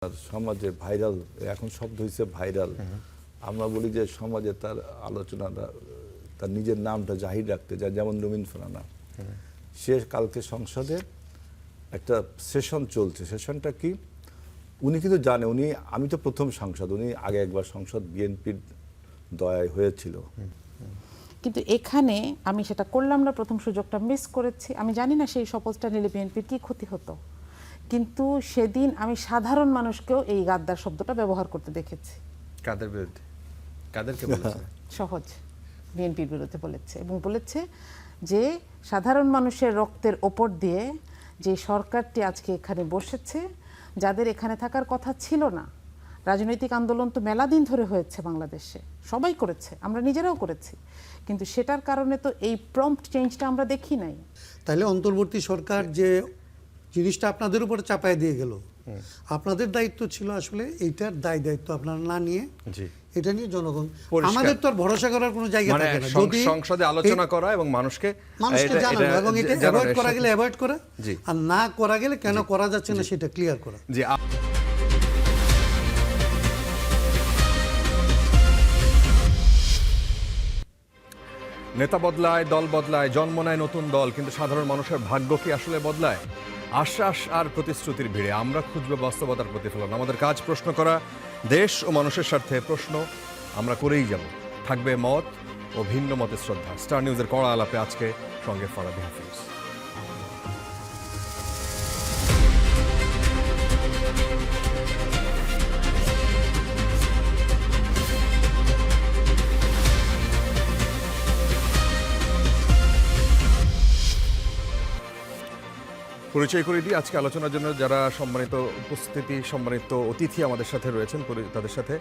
আর সমাজে ভাইরাল এখন শব্দ হয়েছে ভাইরাল। আমরা বলি যে সমাজে তার আলোচনাটা তার নিজের নামটা জাহির রাখতে যায়, যেমন রুমিন ফারহানা। সে কালকে সংসদে একটা সেশন চলছে। সেশনটা কি উনি কিন্তু জানে, উনি আমি তো প্রথম সাংসদ, উনি আগে একবার সংসদ বিএনপির দয়ায় হয়েছিল। কিন্তু এখানে আমি সেটা করলাম না, প্রথম সুযোগটা মিস করেছি। আমি জানি না সেই শপথটা নিলে বিএনপির কি ক্ষতি হতো, কিন্তু সেদিন আমি সাধারণ মানুষকেও এই গাদ্দার শব্দটা ব্যবহার করতে দেখেছি। কাদের বিরুদ্ধে? কাদেরকে বলেছে? সহজ বিএনপির বিরুদ্ধে বলেছে, এবং বলেছে যে সাধারণ মানুষের রক্তের ওপর দিয়ে যে সরকারটি আজকে এখানে বসেছে, যাদের এখানে থাকার কথা ছিল না। রাজনৈতিক আন্দোলন তো মেলা দিন ধরে হয়েছে বাংলাদেশে, সবাই করেছে, আমরা নিজেরাও করেছি, কিন্তু সেটার কারণে তো এই প্রম্পট চেঞ্জটা আমরা দেখি নাই। তাহলে অন্তর্বর্তী সরকার যে জিনিসটা আপনাদের উপরে চাপায় দিয়ে গেল, আপনাদের দায়িত্ব ছিল আসলে এইটার দায়িত্ব আপনারা না নিয়ে এটা নিয়ে জনগণ, আমাদের তো আর ভরসা করার কোনো জায়গা থাকে না। যদি সংসদে আলোচনা করা এবং মানুষকে জানানো এবং এটা অ্যাভয়েড করা গেলে অ্যাভয়েড করা, আর না করা গেলে কেন করা যাচ্ছে না সেটা ক্লিয়ার করা। জি, নেতা বদলায়, দল বদলায়, জন্ম নেয় নতুন দল, কিন্তু সাধারণ মানুষের ভাগ্য কি আসলে বদলায়? আশ্বাস আর প্রতিশ্রুতির ভিড়ে আমরা খুঁজবো বাস্তবতার প্রতিফলন। আমাদের কাজ প্রশ্ন করা, দেশ ও মানুষের স্বার্থে প্রশ্ন আমরা করেই যাব। থাকবে মত ও ভিন্ন মতের শ্রদ্ধা। স্টার নিউজের কড়া আলাপে আজকে সঙ্গে ফারাবি হাফিজ। পরিচয় করে দিই আজকে আলোচনার জন্য যারা সম্মানিত উপস্থিতি, সম্মানিত অতিথি আমাদের সাথে রয়েছেন। তাদের সাথে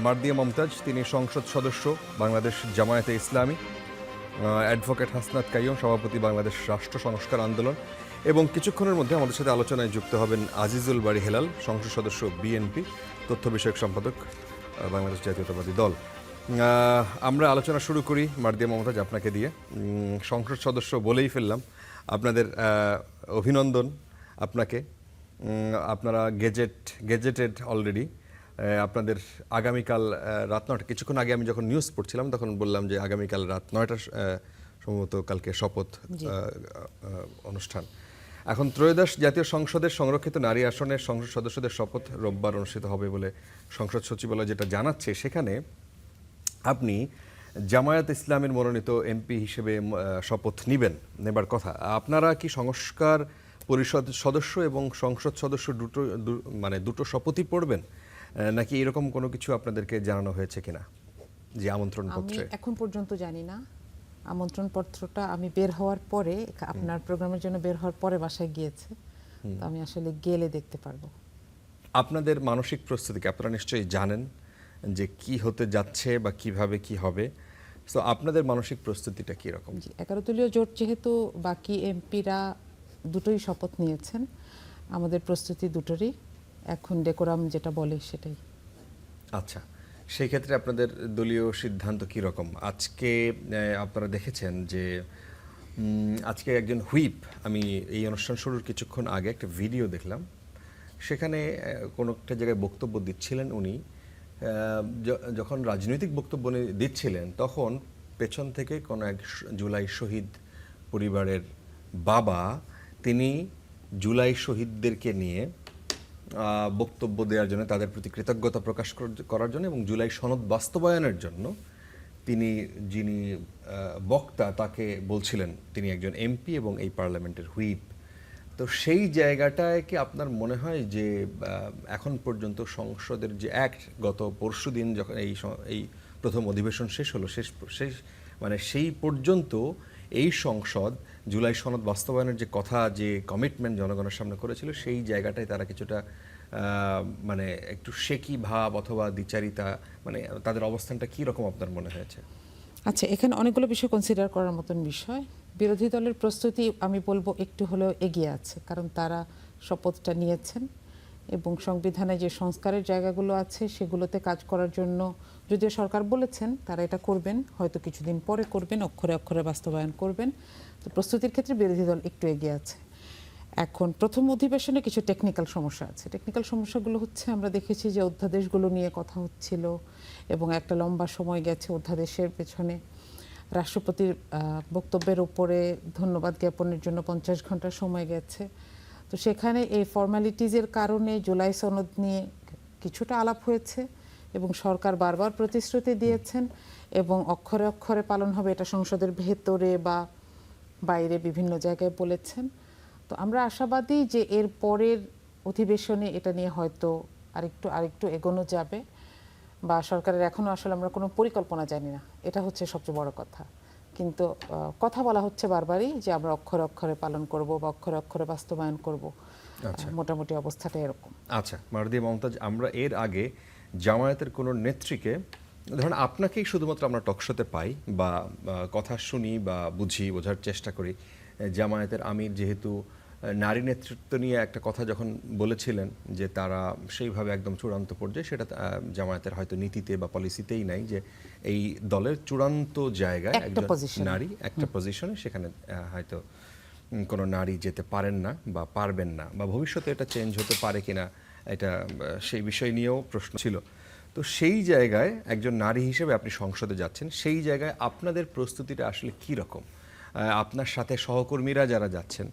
মার্দিয়া মমতাজ, তিনি সংসদ সদস্য বাংলাদেশ জামায়াতে ইসলামী, অ্যাডভোকেট হাসনাত কাইয়ুম, সভাপতি বাংলাদেশ রাষ্ট্র সংস্কার আন্দোলন, এবং কিছুক্ষণের মধ্যে আমাদের সাথে আলোচনায় যুক্ত হবেন আজিজুল বাড়ি হেলাল, সংসদ সদস্য বিএনপি, তথ্য বিষয়ক সম্পাদক বাংলাদেশ জাতীয়তাবাদী দল। আমরা আলোচনা শুরু করি মার্দিয়া মমতাজ আপনাকে দিয়ে। সংসদ সদস্য বলেই ফেললাম, আপনাদের অভিনন্দন আপনাকে। আপনারা গেজেটেড অলরেডি। আপনাদের আগামীকাল রাত 9টা, কিছুক্ষণ আগে আমি যখন নিউজ পড়ছিলাম তখন বললাম যে আগামীকাল রাত 9টা সম্ভবত কালকে শপথ অনুষ্ঠান। এখন ত্রয়োদশ জাতীয় সংসদের সংরক্ষিত নারী আসনের সংসদ সদস্যদের শপথ রোববার অনুষ্ঠিত হবে বলে সংসদ সচিবালয় যেটা জানাচ্ছে, সেখানে আপনি জামায়াত ইসলামের মনোনীত এমপি হিসেবে শপথ নেবার কথা। আপনারা কি সংস্কার পরিষদ সদস্য এবং সংসদ সদস্য দুটো শপথই পড়বেন, নাকি এরকম কোনো কিছু আপনাদেরকে জানানো হয়েছে কিনা যে আমন্ত্রণ পত্রে? আমি এখন পর্যন্ত জানি না। আমন্ত্রণ পত্রটা আমি বের হওয়ার পরে, আপনার প্রোগ্রামের জন্য বের হওয়ার পরে বাসায় গিয়েছে, তো আমি আসলে গেলে দেখতে পারবো। আপনাদের মানসিক প্রস্তুতি কি আপনারা নিশ্চয়ই জানেন যে কি হতে যাচ্ছে বা কিভাবে কি হবে, তো আপনাদের মানসিক প্রস্তুতিটা কি রকম? 11 দলীয় জোট যেহেতু বাকি এমপিরা দুটোই শপথ নিয়েছেন, আমাদের প্রস্তুতি দুটোরই এখন ডেকোরাম যেটা বলে সেটাই। আচ্ছা, সেই ক্ষেত্রে আপনাদের দলীয় সিদ্ধান্ত কি রকম? আজকে আপনারা দেখেছেন যে আজকে একজন হুইপ, আমি এই অনুষ্ঠান শুরুর কিছুক্ষণ আগে একটা ভিডিও দেখলাম, সেখানে কোনো একটা জায়গায় বক্তব্য দিচ্ছিলেন উনি। যখন রাজনৈতিক বক্তব্য দিচ্ছিলেন তখন পেছন থেকে কোনো এক জুলাই শহীদ পরিবারের বাবা, তিনি জুলাই শহীদদেরকে নিয়ে বক্তব্য দেওয়ার জন্য, তাদের প্রতি কৃতজ্ঞতা প্রকাশ করার জন্য এবং জুলাই সনদ বাস্তবায়নের জন্য যিনি বক্তা তাকে বলছিলেন তিনি একজন এমপি এবং এই পার্লামেন্টের হুইপ। তো সেই জায়গাটায় কি আপনার মনে হয় যে এখন পর্যন্ত সংসদের যে অ্যাক্ট, গত পরশুদিন যখন এই প্রথম অধিবেশন শেষ হলো, মানে সেই পর্যন্ত এই সংসদ জুলাই সনদ বাস্তবায়নের যে কথা, যে কমিটমেন্ট জনগণের সামনে করেছিল, সেই জায়গাটায় তারা কিছুটা মানে একটু শেকি ভাব অথবা দ্বিচারিতা, মানে তাদের অবস্থানটা কি রকম আপনার মনে হয়েছে? আচ্ছা, এখানে অনেকগুলো বিষয় কনসিডার করার মতন বিষয়। বিরোধী দলের প্রস্তুতি আমি বলবো একটু হলেও এগিয়ে আছে, কারণ তারা শপথটা নিয়েছেন এবং সংবিধানে যে সংস্কারের জায়গাগুলো আছে সেগুলোতে কাজ করার জন্য, যদিও সরকার বলেছেন তারা এটা করবেন, হয়তো কিছুদিন পরে করবেন, অক্ষরে অক্ষরে বাস্তবায়ন করবেন, তো প্রস্তুতির ক্ষেত্রে বিরোধী দল একটু এগিয়ে আছে। এখন প্রথম অধিবেশনে কিছু টেকনিক্যাল সমস্যা আছে। টেকনিক্যাল সমস্যাগুলো হচ্ছে আমরা দেখেছি যে অধ্যাদেশগুলো নিয়ে কথা হচ্ছিল এবং একটা লম্বা সময় গেছে অধ্যাদেশের পেছনে। রাষ্ট্রপতির বক্তব্যের উপরে ধন্যবাদ জ্ঞাপনের জন্য 50 ঘন্টা সময় গেছে। তো সেখানে এই ফর্মালিটিজের কারণে জুলাই সনদ নিয়ে কিছুটা আলাপ হয়েছে এবং সরকার বারবার প্রতিশ্রুতি দিয়েছেন এবং অক্ষরে অক্ষরে পালন হবে এটা সংসদের ভেতরে বা বাইরে বিভিন্ন জায়গায় বলেছেন। তো আমরা আশাবাদী যে এর পরের অধিবেশনে এটা নিয়ে হয়তো আরেকটু এগোনো যাবে, বা সরকারের এখনো আসলে আমরা কোনো পরিকল্পনা জানি না, এটা হচ্ছে সবচেয়ে বড় কথা। কিন্তু কথা বলা হচ্ছে বারবারই যে আমরা অক্ষরে অক্ষরে পালন করব বা অক্ষরে অক্ষরে বাস্তবায়ন করব। মোটামুটি অবস্থাটা এরকম। আচ্ছা মারদিয়া মমতাজ, আমরা এর আগে জামায়াতের কোনো নেত্রীকে, ধরুন আপনাকেই শুধুমাত্র আমরা টকশোতে পাই বা কথা শুনি বা বোঝার চেষ্টা করি, জামায়াতের আমির যেহেতু নারী নেতৃত্ব নিয়ে একটা কথা যখন বলেছিলেন যে তারা সেইভাবে একদম চূড়ান্ত পর্যায়ে, সেটা জামায়াতের হয়তো নীতিতে বা পলিসিতেই নাই যে এই দলের চূড়ান্ত জায়গায় একজন নারী একটা পজিশনে, সেখানে হয়তো কোনো নারী যেতে পারেন না বা পারবেন না, বা ভবিষ্যতে এটা চেঞ্জ হতে পারে কিনা, এটা সেই বিষয় নিয়েও প্রশ্ন ছিল। তো সেই জায়গায় একজন নারী হিসেবে আপনি সংসদে যাচ্ছেন, সেই জায়গায় আপনাদের প্রস্তুতিটা আসলে কী রকম? আপনার সাথে সহকর্মীরা যারা যাচ্ছেন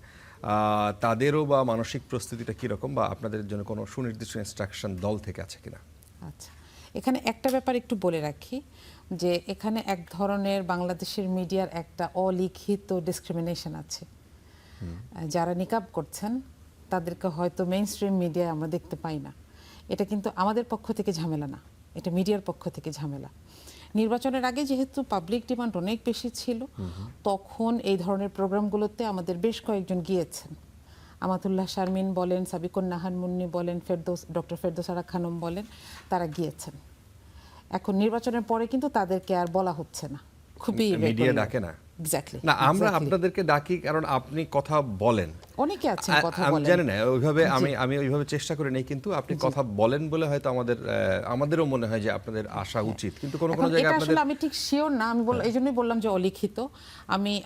তাদেরও বা মানসিক প্রস্তুতিটা কীরকম, বা আপনাদের জন্য কোনো সুনির্দিষ্ট ইনস্ট্রাকশন দল থেকে আছে কিনা? আচ্ছা, এখানে একটা ব্যাপার একটু বলে রাখি যে এখানে এক ধরনের বাংলাদেশের মিডিয়ার একটা অলিখিত ডিসক্রিমিনেশন আছে। যারা নিকাব করছেন তাদেরকে হয়তো মেইন স্ট্রিম মিডিয়ায় আমরা দেখতে পাই না। এটা কিন্তু আমাদের পক্ষ থেকে ঝামেলা না, এটা মিডিয়ার পক্ষ থেকে ঝামেলা। নির্বাচনের আগে যেহেতু পাবলিক ডিমান্ড অনেক বেশি ছিল, তখন এই ধরনের প্রোগ্রামগুলোতে আমাদের বেশ কয়েকজন গিয়েছেন। আমাতুল্লাহ শারমিন বলেন, সাবিকুন নাহার মুন্নি বলেন, ডক্টর ফেরদৌস আরা খানম বলেন, তারা গিয়েছেন। এখন নির্বাচনের পরে কিন্তু তাদেরকে আর বলা হচ্ছে না, খুবই মিডিয়া ডাকে না। এক্স্যাক্টলি না, আমরা আপনাদেরকে ডাকি কারণ আপনি কথা বলেন, অনেকে আছেন কথা আমি বলেন। জানি না ওইভাবে আমি ওইভাবে চেষ্টা করি নাই, কিন্তু আপনি কথা বলেন বলে হয়তো আমাদেরও মনে হয় যে আপনাদের আসা উচিত, কিন্তু কোনো কোনো জায়গায় আপনাদের, আসলে আমি ঠিক শিওর না, আমি এই জন্যই বললাম যে অলিখিত।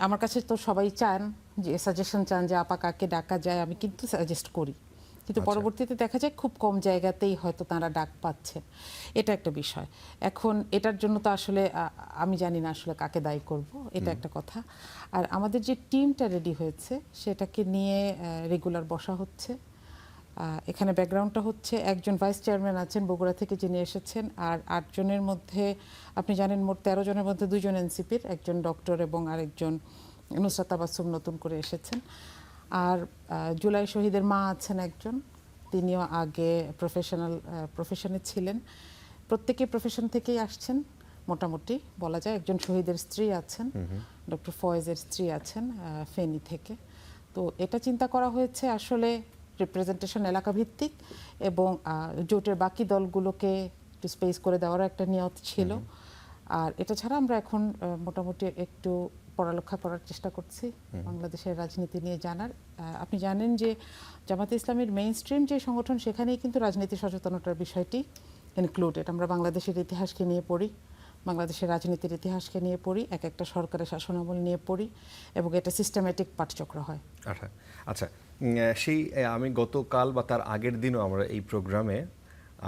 আমার কাছে তো সবাই চান যে সাজেশন চান যে আপা কাকে ডাকা যায়, আমি কিন্তু সাজেস্ট করি, কিন্তু পরবর্তীতে দেখা যায় খুব কম জায়গাতেই হয়তো তারা ডাক পাচ্ছে। এটা একটা বিষয়। এখন এটার জন্য তো আসলে আমি জানি না আসলে কাকে দায়ী করব, এটা একটা কথা। আর আমাদের যে টিমটা রেডি হয়েছে সেটাকে নিয়ে রেগুলার বসা হচ্ছে। এখানে ব্যাকগ্রাউন্ডটা হচ্ছে একজন ভাইস চেয়ারম্যান আছেন বগুড়া থেকে যিনি এসেছেন, আর 8 জনের মধ্যে আপনি জানেন মোট 13 জনের মধ্যে 2 জন এনসিপির, একজন ডক্টর এবং আরেকজন নুসরাত তাবাসসুম নতুন করে এসেছেন। আর জুলাই শহীদের মা আছেন একজন, তিনিও আগে প্রফেশনে ছিলেন। প্রত্যেকে প্রফেশন থেকেই আসছেন মোটামুটি বলা যায়। একজন শহীদের স্ত্রী আছেন, ডক্টর ফয়েজের স্ত্রী আছেন ফেনী থেকে। তো এটা চিন্তা করা হয়েছে আসলে রিপ্রেজেন্টেশন এলাকা ভিত্তিক এবং জোটের বাকি দলগুলোকে একটু স্পেস করে দেওয়ারও একটা নিয়ত ছিল। আর এটা ছাড়া আমরা এখন মোটামুটি একটু পড়ালেখা করার চেষ্টা করছি বাংলাদেশের রাজনীতি নিয়ে জানার। আপনি জানেন যে জামাতে ইসলামের মেইন স্ট্রিম যে সংগঠন, সেখানেই কিন্তু রাজনীতি সচেতনতার বিষয়টি ইনক্লুডেড। আমরা বাংলাদেশের ইতিহাসকে নিয়ে পড়ি, বাংলাদেশের রাজনীতির ইতিহাসকে নিয়ে পড়ি, এক একটা সরকারের শাসনামল নিয়ে পড়ি, এবং এটা সিস্টেমেটিক পাঠচক্র হয়। আচ্ছা, সেই আমি গতকাল বা তার আগের দিনও আমরা এই প্রোগ্রামে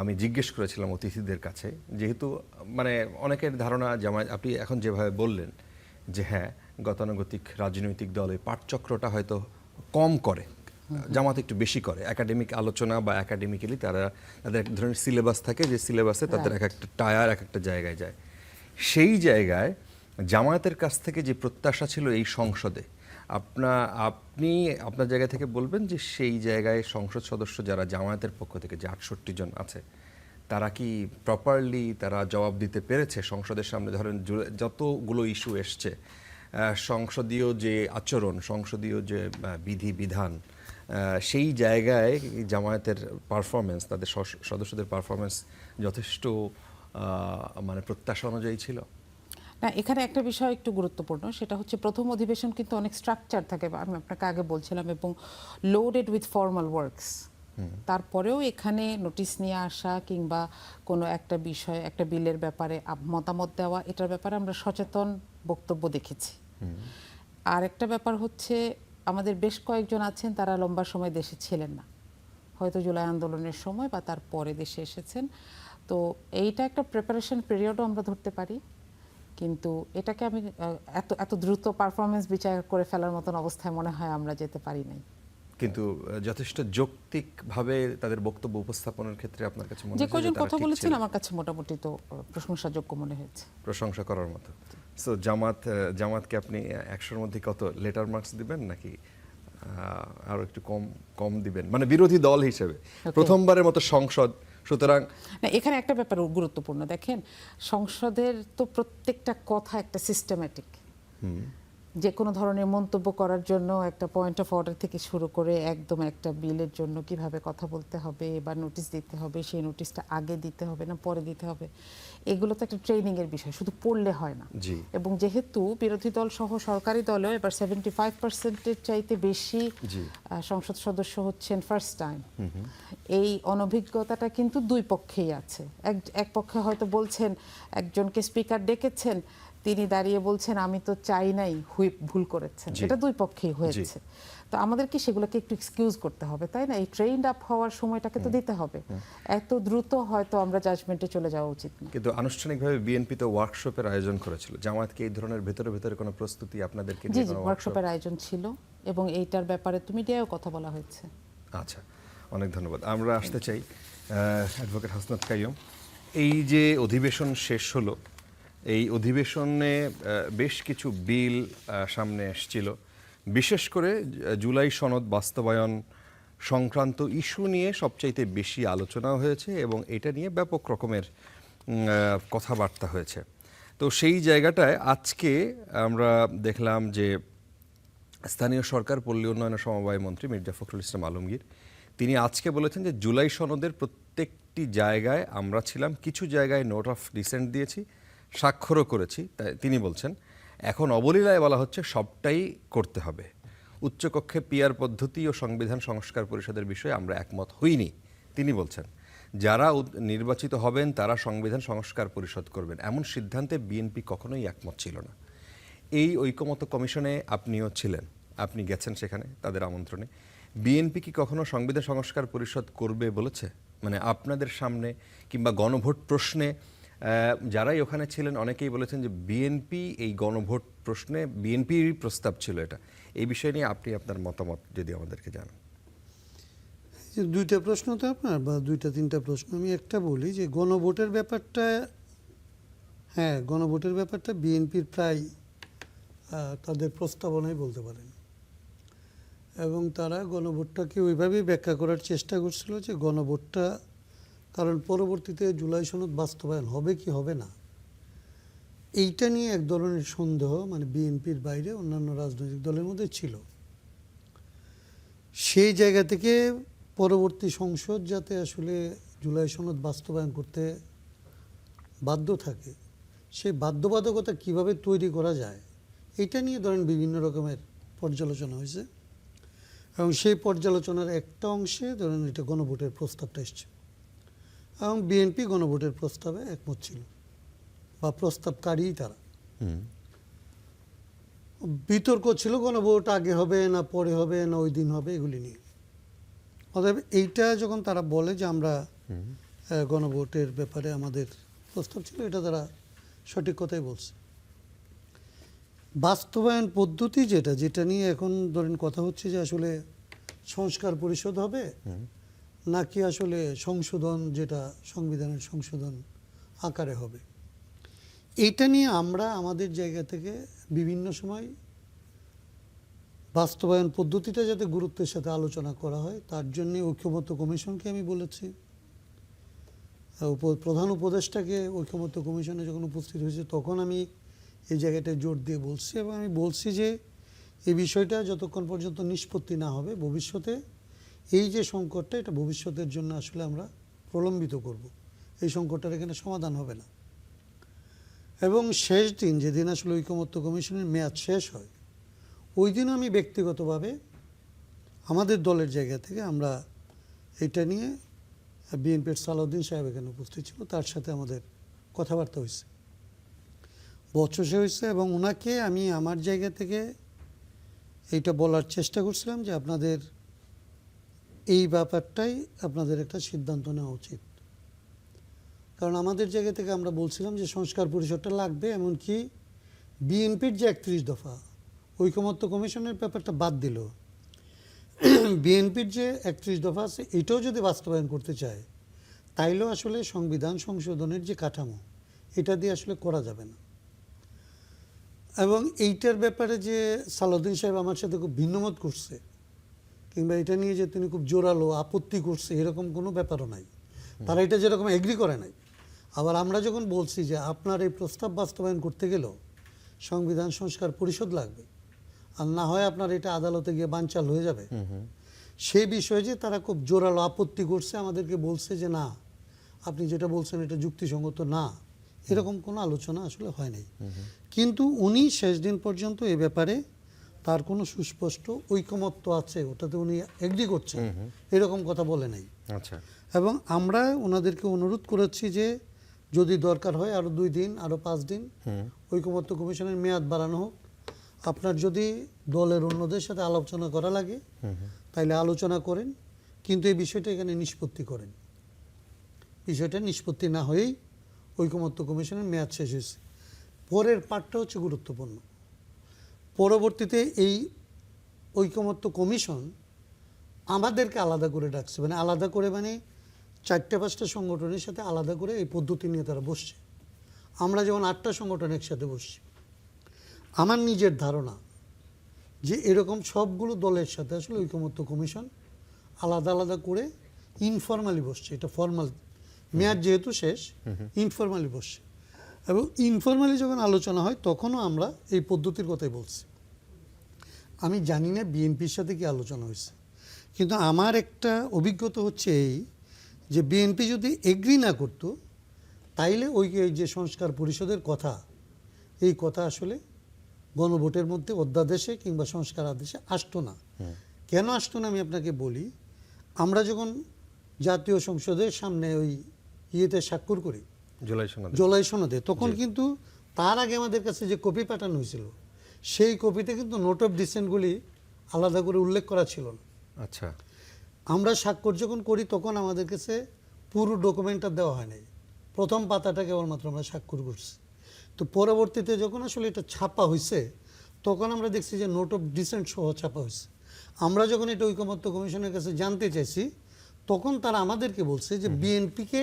আমি জিজ্ঞেস করেছিলাম অতিথিদের কাছে, যেহেতু মানে অনেকের ধারণা জামায়াত, আপনি এখন যেভাবে বললেন যে হ্যাঁ গতানুগতিক রাজনৈতিক দল এই পাঠচক্রটা হয়তো কম করে, জামাত একটু বেশি করে। একাডেমিক আলোচনা বা একাডেমিক্যালি তাদের এক ধরনের সিলেবাস থাকে, যে সিলেবাসে তাদের এক একটা টায়ার এক একটা জায়গায় যায়। সেই জায়গায় জামায়াতের কাছ থেকে যে প্রত্যাশা ছিল এই সংসদে, আপনি আপনার জায়গা থেকে বলবেন যে সেই জায়গায় সংসদ সদস্য যারা জামায়াতের পক্ষ থেকে যে 68 জন আছে, তারা কি প্রপারলি তারা জবাব দিতে পেরেছে সংসদের সামনে? ধরেন যতগুলো ইস্যু এসছে, সংসদীয় যে আচরণ, সংসদীয় যে বিধি বিধান, সেই জায়গায় জামায়াতের পারফরমেন্স, তাদের সদস্যদের পারফরমেন্স যথেষ্ট মানে প্রত্যাশা অনুযায়ী ছিল? না, এখানে একটা বিষয় একটু গুরুত্বপূর্ণ, সেটা হচ্ছে প্রথম অধিবেশন কিন্তু অনেক স্ট্রাকচার থাকে, আমি আপনাকে আগে বলছিলাম, এবং লোডেড উইথ ফর্মাল ওয়ার্কস। তারপরেও এখানে নোটিশ নিয়ে আসা কিংবা কোনো একটা বিষয়, একটা বিলের ব্যাপারে মতামত দেওয়া, এটার ব্যাপারে আমরা সচেতন বক্তব্য দেখেছি। আর একটা ব্যাপার হচ্ছে আমাদের বেশ কয়েকজন আছেন তারা লম্বা সময় দেশে ছিলেন না, হয়তো জুলাই আন্দোলনের সময় বা তার পরে দেশে এসেছেন। তো এইটা একটা প্রিপারেশন পিরিয়ডও আমরা ধরতে পারি, কিন্তু এটাকে আমি এত এত দ্রুত পারফরমেন্স বিচার করে ফেলার মতন অবস্থায় মনে হয় আমরা যেতে পারি নাই। কিন্তু যথেষ্ট যৌক্তিকভাবে তাদের বক্তব্য উপস্থাপনের ক্ষেত্রে আপনার কাছে মনে যে হয়েছে কজন তারা কথা ঠিক বলেছেন ছিলেন? আমার কাছে মোটামুটি তো প্রশংসাযোগ্য মনে হয়েছে, প্রশংসা করার মতো। সো জামাতকে আপনি 100-র মধ্যে কত লেটার মার্কস দিবেন, নাকি আরো একটু কম কম দিবেন, মানে বিরোধী দল হিসেবে প্রথমবারের মতো সংসদ, সুতরাং না এখানে একটা ব্যাপার গুরুত্বপূর্ণ। দেখেন, সংসদের তো প্রত্যেকটা কথা একটা সিস্টেম্যাটিক, যে কোনো ধরনের মন্তব্য করার জন্য একটা পয়েন্ট অফ অর্ডার থেকে শুরু করে একদম একটা বিলের জন্য কিভাবে কথা বলতে হবে বা নোটিশ দিতে হবে, সেই নোটিশটা আগে দিতে হবে না পরে দিতে হবে, এগুলো তো একটা ট্রেনিং এর বিষয়, শুধু পড়লে হয় না। জি। এবং যেহেতু বিরোধী দল সহ সরকারি দলেও এবার 75%-এর চাইতে বেশি সংসদ সদস্য হচ্ছেন ফার্স্ট টাইম, এই অনভিজ্ঞতাটা কিন্তু দুই পক্ষেই আছে। এক পক্ষে হয়তো বলছেন, একজনকে স্পিকার ডেকেছেন, তিনি দাঁড়িয়ে বলছেন আমি তো চাই নাই, হুইপ ভুল করেছেন, এটা দুই পক্ষেই হয়েছে। তো আমাদেরকে সেগুলোকে একটু এক্সকিউজ করতে হবে, তাই না? এই ট্রেন্ড আপ হওয়ার সময়টাকে তো দিতে হবে। এত দ্রুত হয়তো আমরা জাজমেন্টে চলে যাওয়া উচিত না। কিন্তু আনুষ্ঠানিকভাবে বিএনপি তো ওয়ার্কশপের আয়োজন করেছিল, জামায়াতকে এই ধরনের ভেতরে ভেতরে কোনো প্রস্তুতি আপনাদেরকে জি নিয়ে জি, কোনো ওয়ার্কশপের আয়োজন ছিল এবং এইটার ব্যাপারে তো মিডিয়ায়ও কথা বলা হয়েছে। আচ্ছা, অনেক ধন্যবাদ। আমরা আসতে চাই অ্যাডভোকেট হাসনাত কাইয়ুম। এই যে অধিবেশন শেষ হলো, এই অধিবেশনে বেশ কিছু বিল সামনে এসেছিল, বিশেষ করে জুলাই সনদ বাস্তবায়ন সংক্রান্ত ইস্যু নিয়ে সবচাইতে বেশি আলোচনা হয়েছে এবং এটা নিয়ে ব্যাপক রকমের কথাবার্তা হয়েছে। তো সেই জায়গাটায় আজকে আমরা দেখলাম যে স্থানীয় সরকার পল্লী উন্নয়ন ও সমবায় মন্ত্রী মির্জা ফখরুল ইসলাম আলমগীর তিনি আজকে বলেছেন যে জুলাই সনদের প্রত্যেকটি জায়গায় আমরা ছিলাম, কিছু জায়গায় নোট অফ ডিসেন্ট দিয়েছি, স্বাক্ষরও করেছি। তাই তিনি বলছেন এখন অবলীলায় বলা হচ্ছে সবটাই করতে হবে। উচ্চকক্ষে পিআর পদ্ধতি ও সংবিধান সংস্কার পরিষদের বিষয়ে আমরা একমত হইনি। তিনি বলছেন যারা নির্বাচিত হবেন তারা সংবিধান সংস্কার পরিষদ করবেন, এমন সিদ্ধান্তে বিএনপি কখনোই একমত ছিল না। এই ঐকমত্য কমিশনে আপনিও ছিলেন, আপনি গেছেন সেখানে তাদের আমন্ত্রণে। বিএনপি কি কখনো সংবিধান সংস্কার পরিষদ করবে বলেছে? মানে আপনাদের সামনে কিংবা গণভোট প্রশ্নে যারাই ওখানে ছিলেন অনেকেই বলেছেন যে বিএনপি এই গণভোট প্রশ্নে বিএনপির প্রস্তাব ছিল এটা। এই বিষয় নিয়ে আপনি আপনার মতামত যদি আমাদেরকে জানান। দুইটা প্রশ্ন তো আপনার, বা দুইটা তিনটা প্রশ্ন। আমি একটা বলি যে গণভোটের ব্যাপারটা, হ্যাঁ গণভোটের ব্যাপারটা বিএনপির প্রায় তাদের প্রস্তাবনাই বলতে পারেন, এবং তারা গণভোটটাকে ওইভাবেই ব্যাখ্যা করার চেষ্টা করছিল যে গণভোটটা, কারণ পরবর্তীতে জুলাই সনদ বাস্তবায়ন হবে কি হবে না, এইটা নিয়ে এক ধরনের সন্দেহ মানে বিএনপির বাইরে অন্যান্য রাজনৈতিক দলের মধ্যে ছিল। সেই জায়গা থেকে পরবর্তী সংসদ যাতে আসলে জুলাই সনদ বাস্তবায়ন করতে বাধ্য থাকে, সেই বাধ্যবাধকতা কিভাবে তৈরি করা যায় এটা নিয়ে ধরেন বিভিন্ন রকমের পর্যালোচনা হয়েছে, এবং সেই পর্যালোচনার একটা অংশে ধরেন এটা গণভোটের প্রস্তাবটা এসছে, এবং বিএনপি গণভোটের প্রস্তাবে একমত ছিল বা প্রস্তাবকারী তারা। বিতর্ক ছিল গণভোট আগে হবে না পরে হবে না ওই দিন হবে এগুলি নিয়ে। অতএব এইটা যখন তারা বলে যে আমরা গণভোটের ব্যাপারে আমাদের প্রস্তাব ছিল, এটা তারা সঠিক কথাই বলছে। বাস্তবায়ন পদ্ধতি যেটা নিয়ে এখন ধরেন কথা হচ্ছে যে আসলে সংস্কার পরিষদ হবে নাকি আসলে সংশোধন, যেটা সংবিধানের সংশোধন আকারে হবে, এইটা নিয়ে আমরা আমাদের জায়গা থেকে বিভিন্ন সময় বাস্তবায়ন পদ্ধতিটা যাতে গুরুত্বের সাথে আলোচনা করা হয় তার জন্য ঐক্যমত্য কমিশনকে আমি বলেছি, প্রধান উপদেষ্টাকে ঐক্যমত্য কমিশনে যখন উপস্থিত হয়েছে তখন আমি এই জায়গাটায় জোর দিয়ে বলছি, এবং আমি বলছি যে এই বিষয়টা যতক্ষণ পর্যন্ত নিষ্পত্তি না হবে ভবিষ্যতে এই যে সংকটটা, এটা ভবিষ্যতের জন্য আসলে আমরা প্রলম্বিত করব, এই সংকটটার এখানে সমাধান হবে না। এবং শেষ দিন যেদিন আসলে ঐকমত্য কমিশনের মেয়াদ শেষ হয় ওই দিন আমি ব্যক্তিগতভাবে আমাদের দলের জায়গা থেকে আমরা এটা নিয়ে, বিএনপির সালাউদ্দিন সাহেব এখানে উপস্থিত ছিল, তার সাথে আমাদের কথাবার্তা হয়েছে, বচসা হয়েছে, এবং ওনাকে আমি আমার জায়গা থেকে এইটা বলার চেষ্টা করছিলাম যে আপনাদের এই ব্যাপারটাই আপনাদের একটা সিদ্ধান্ত নেওয়া উচিত। কারণ আমাদের জায়গা থেকে আমরা বলছিলাম যে সংস্কার পরিষদটা লাগবে, এমনকি বিএনপির যে 31 দফা ঐকমত্য কমিশনের ব্যাপারটা বাদ দিল, বিএনপির যে 31 দফা আছে এটাও যদি বাস্তবায়ন করতে চায় তাইলেও আসলে সংবিধান সংশোধনের যে কাঠামো এটা দিয়ে আসলে করা যাবে না। এবং এইটার ব্যাপারে যে সালাউদ্দিন সাহেব আমার সাথে খুব ভিন্নমত করছে কিংবা এটা নিয়ে যে তিনি খুব জোরালো আপত্তি করছে এরকম কোনো ব্যাপারও নাই। তারা এটা যেরকম এগ্রি করে নাই। আবার আমরা যখন বলছি যে আপনার এই প্রস্তাব বাস্তবায়ন করতে গেলেও সংবিধান সংস্কার পরিষদ লাগবে, আর না হয় আপনার এটা আদালতে গিয়ে বানচাল হয়ে যাবে, সেই বিষয়ে যে তারা খুব জোরালো আপত্তি করছে, আমাদেরকে বলছে যে না আপনি যেটা বলছেন এটা যুক্তিসঙ্গত না, এরকম কোনো আলোচনা আসলে হয় নাই। কিন্তু উনি শেষ দিন পর্যন্ত এ ব্যাপারে তার কোনো সুস্পষ্ট ঐকমত্য আছে, ওটাতে উনি এগ্রি করছেন, এরকম কথা বলে নাই। আচ্ছা, এবং আমরা ওনাদেরকে অনুরোধ করেছি যে যদি দরকার হয় আরও 2 দিন আরও 5 দিন ঐকমত্য কমিশনের মেয়াদ বাড়ানো হোক। আপনার যদি দলের অন্যদের সাথে আলোচনা করা লাগে তাইলে আলোচনা করেন, কিন্তু এই বিষয়টা এখানে নিষ্পত্তি করেন। বিষয়টা নিষ্পত্তি না হয়েই ঐকমত্য কমিশনের মেয়াদ শেষ হয়েছে। পরের পার্টটা হচ্ছে গুরুত্বপূর্ণ। পরবর্তীতে এই ঐকমত্য কমিশন আমাদেরকে আলাদা করে ডাকছে, মানে আলাদা করে মানে 4-5টা সংগঠনের সাথে আলাদা করে এই পদ্ধতি নিয়ে তারা বসছে। আমরা যেমন 8টা সংগঠন একসাথে বসছি। আমার নিজের ধারণা যে এরকম সবগুলো দলের সাথে আসলে ঐকমত্য কমিশন আলাদা আলাদা করে ইনফরমালি বসছে। এটা ফর্মাল মেয়াদ যেহেতু শেষ, ইনফরমালি বসছে। এবং ইনফরমালি যখন আলোচনা হয় তখনও আমরা এই পদ্ধতির কথাই বলছি। আমি জানি না বিএনপির সাথে কি আলোচনা হয়েছে, কিন্তু আমার একটা অভিজ্ঞতা হচ্ছে এই যে বিএনপি যদি এগ্রি না করতো তাইলে ওই যে সংস্কার পরিষদের কথা, এই কথা আসলে গণভোটের মধ্যে অধ্যাদেশে কিংবা সংস্কার আদেশে আসতো না। কেন আসতো না আমি আপনাকে বলি। আমরা যখন জাতীয় সংসদের সামনে ওই ইয়েতে স্বাক্ষর করি জুলাই সনদে, তখন কিন্তু তার আগে আমাদের কাছে যে কপি পাঠানো হয়েছিল সেই কপিতে কিন্তু নোট অফ ডিসেন্টগুলি আলাদা করে উল্লেখ করা ছিল না। আচ্ছা, আমরা স্বাক্ষর যখন করি তখন আমাদের কাছে পুরো ডকুমেন্টটা দেওয়া হয় নাই, প্রথম পাতাটা কেবলমাত্র আমরা স্বাক্ষর করছি। তো পরবর্তীতে যখন আসলে এটা ছাপা হয়েছে তখন আমরা দেখছি যে নোট অফ ডিসেন্ট সহ ছাপা হয়েছে। আমরা যখন এটা ঐকমত্য কমিশনের কাছে জানতে চাইছি তখন তারা আমাদেরকে বলছে যে বিএনপিকে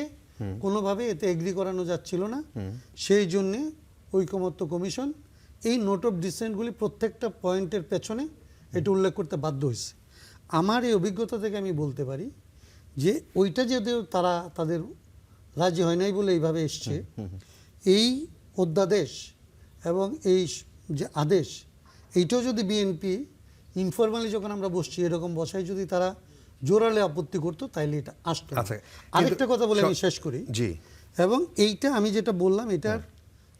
কোনোভাবে এতে এগ্রি করানো যাচ্ছিল না, সেই জন্যে ঐকমত্য কমিশন এই নোট অফ ডিসেন্টগুলি প্রত্যেকটা পয়েন্টের পেছনে এটা উল্লেখ করতে বাধ্য হয়েছে। আমার এই অভিজ্ঞতা থেকে আমি বলতে পারি যে ওইটা যদিও তারা তাদের রাজি হয় নাই বলে এইভাবে এসছে, এই অধ্যাদেশ এবং এই যে আদেশ এইটাও যদি বিএনপি ইনফরমালি যখন আমরা বসছি এরকম বসায় যদি তারা জোরালে আপত্তি করতো তাইলে এটা আসতো না। আচ্ছা, আরেকটা কথা বলে আমি শেষ করি। জি, এবং এইটা আমি যেটা বললাম এটার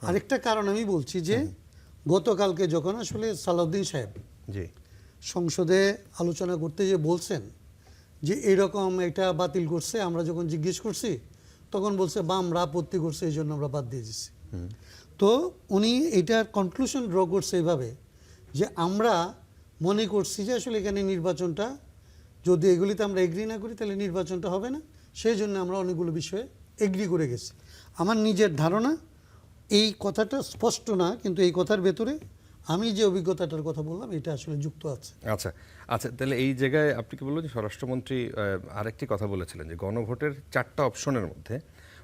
আরেকটা কারণ আমি বলছি যে গতকালকে যখন আসলে সালাউদ্দিন সাহেব জি, সংসদে আলোচনা করতে যে বলছেন যে এরকম এটা বাতিল করছে, আমরা যখন জিজ্ঞেস করছি তখন বলছে বামরা আপত্তি করছে এই জন্য আমরা বাদ দিয়ে দিচ্ছি। তো উনি এটার কনক্লুশন ড্র করছে এইভাবে যে আমরা মনে করছি যে আসলে এখানে নির্বাচনটা যদি এগুলিতে আমরা এগ্রি না করি তাহলে নির্বাচনটা হবে না, সেই জন্য আমরা অনেকগুলো বিষয়ে এগ্রি করে গেছি। আমার নিজের ধারণা এই কথাটা স্পষ্ট না, কিন্তু এই কথার ভেতরে আমি যে অভিজ্ঞতাটার কথা বললাম এটা আসলে যুক্ত আছে। আচ্ছা আচ্ছা, তাহলে এই জায়গায় আপনি কি বললেন যে স্বরাষ্ট্রমন্ত্রী আরেকটি কথা বলেছিলেন যে গণভোটের 4টা অপশনের মধ্যে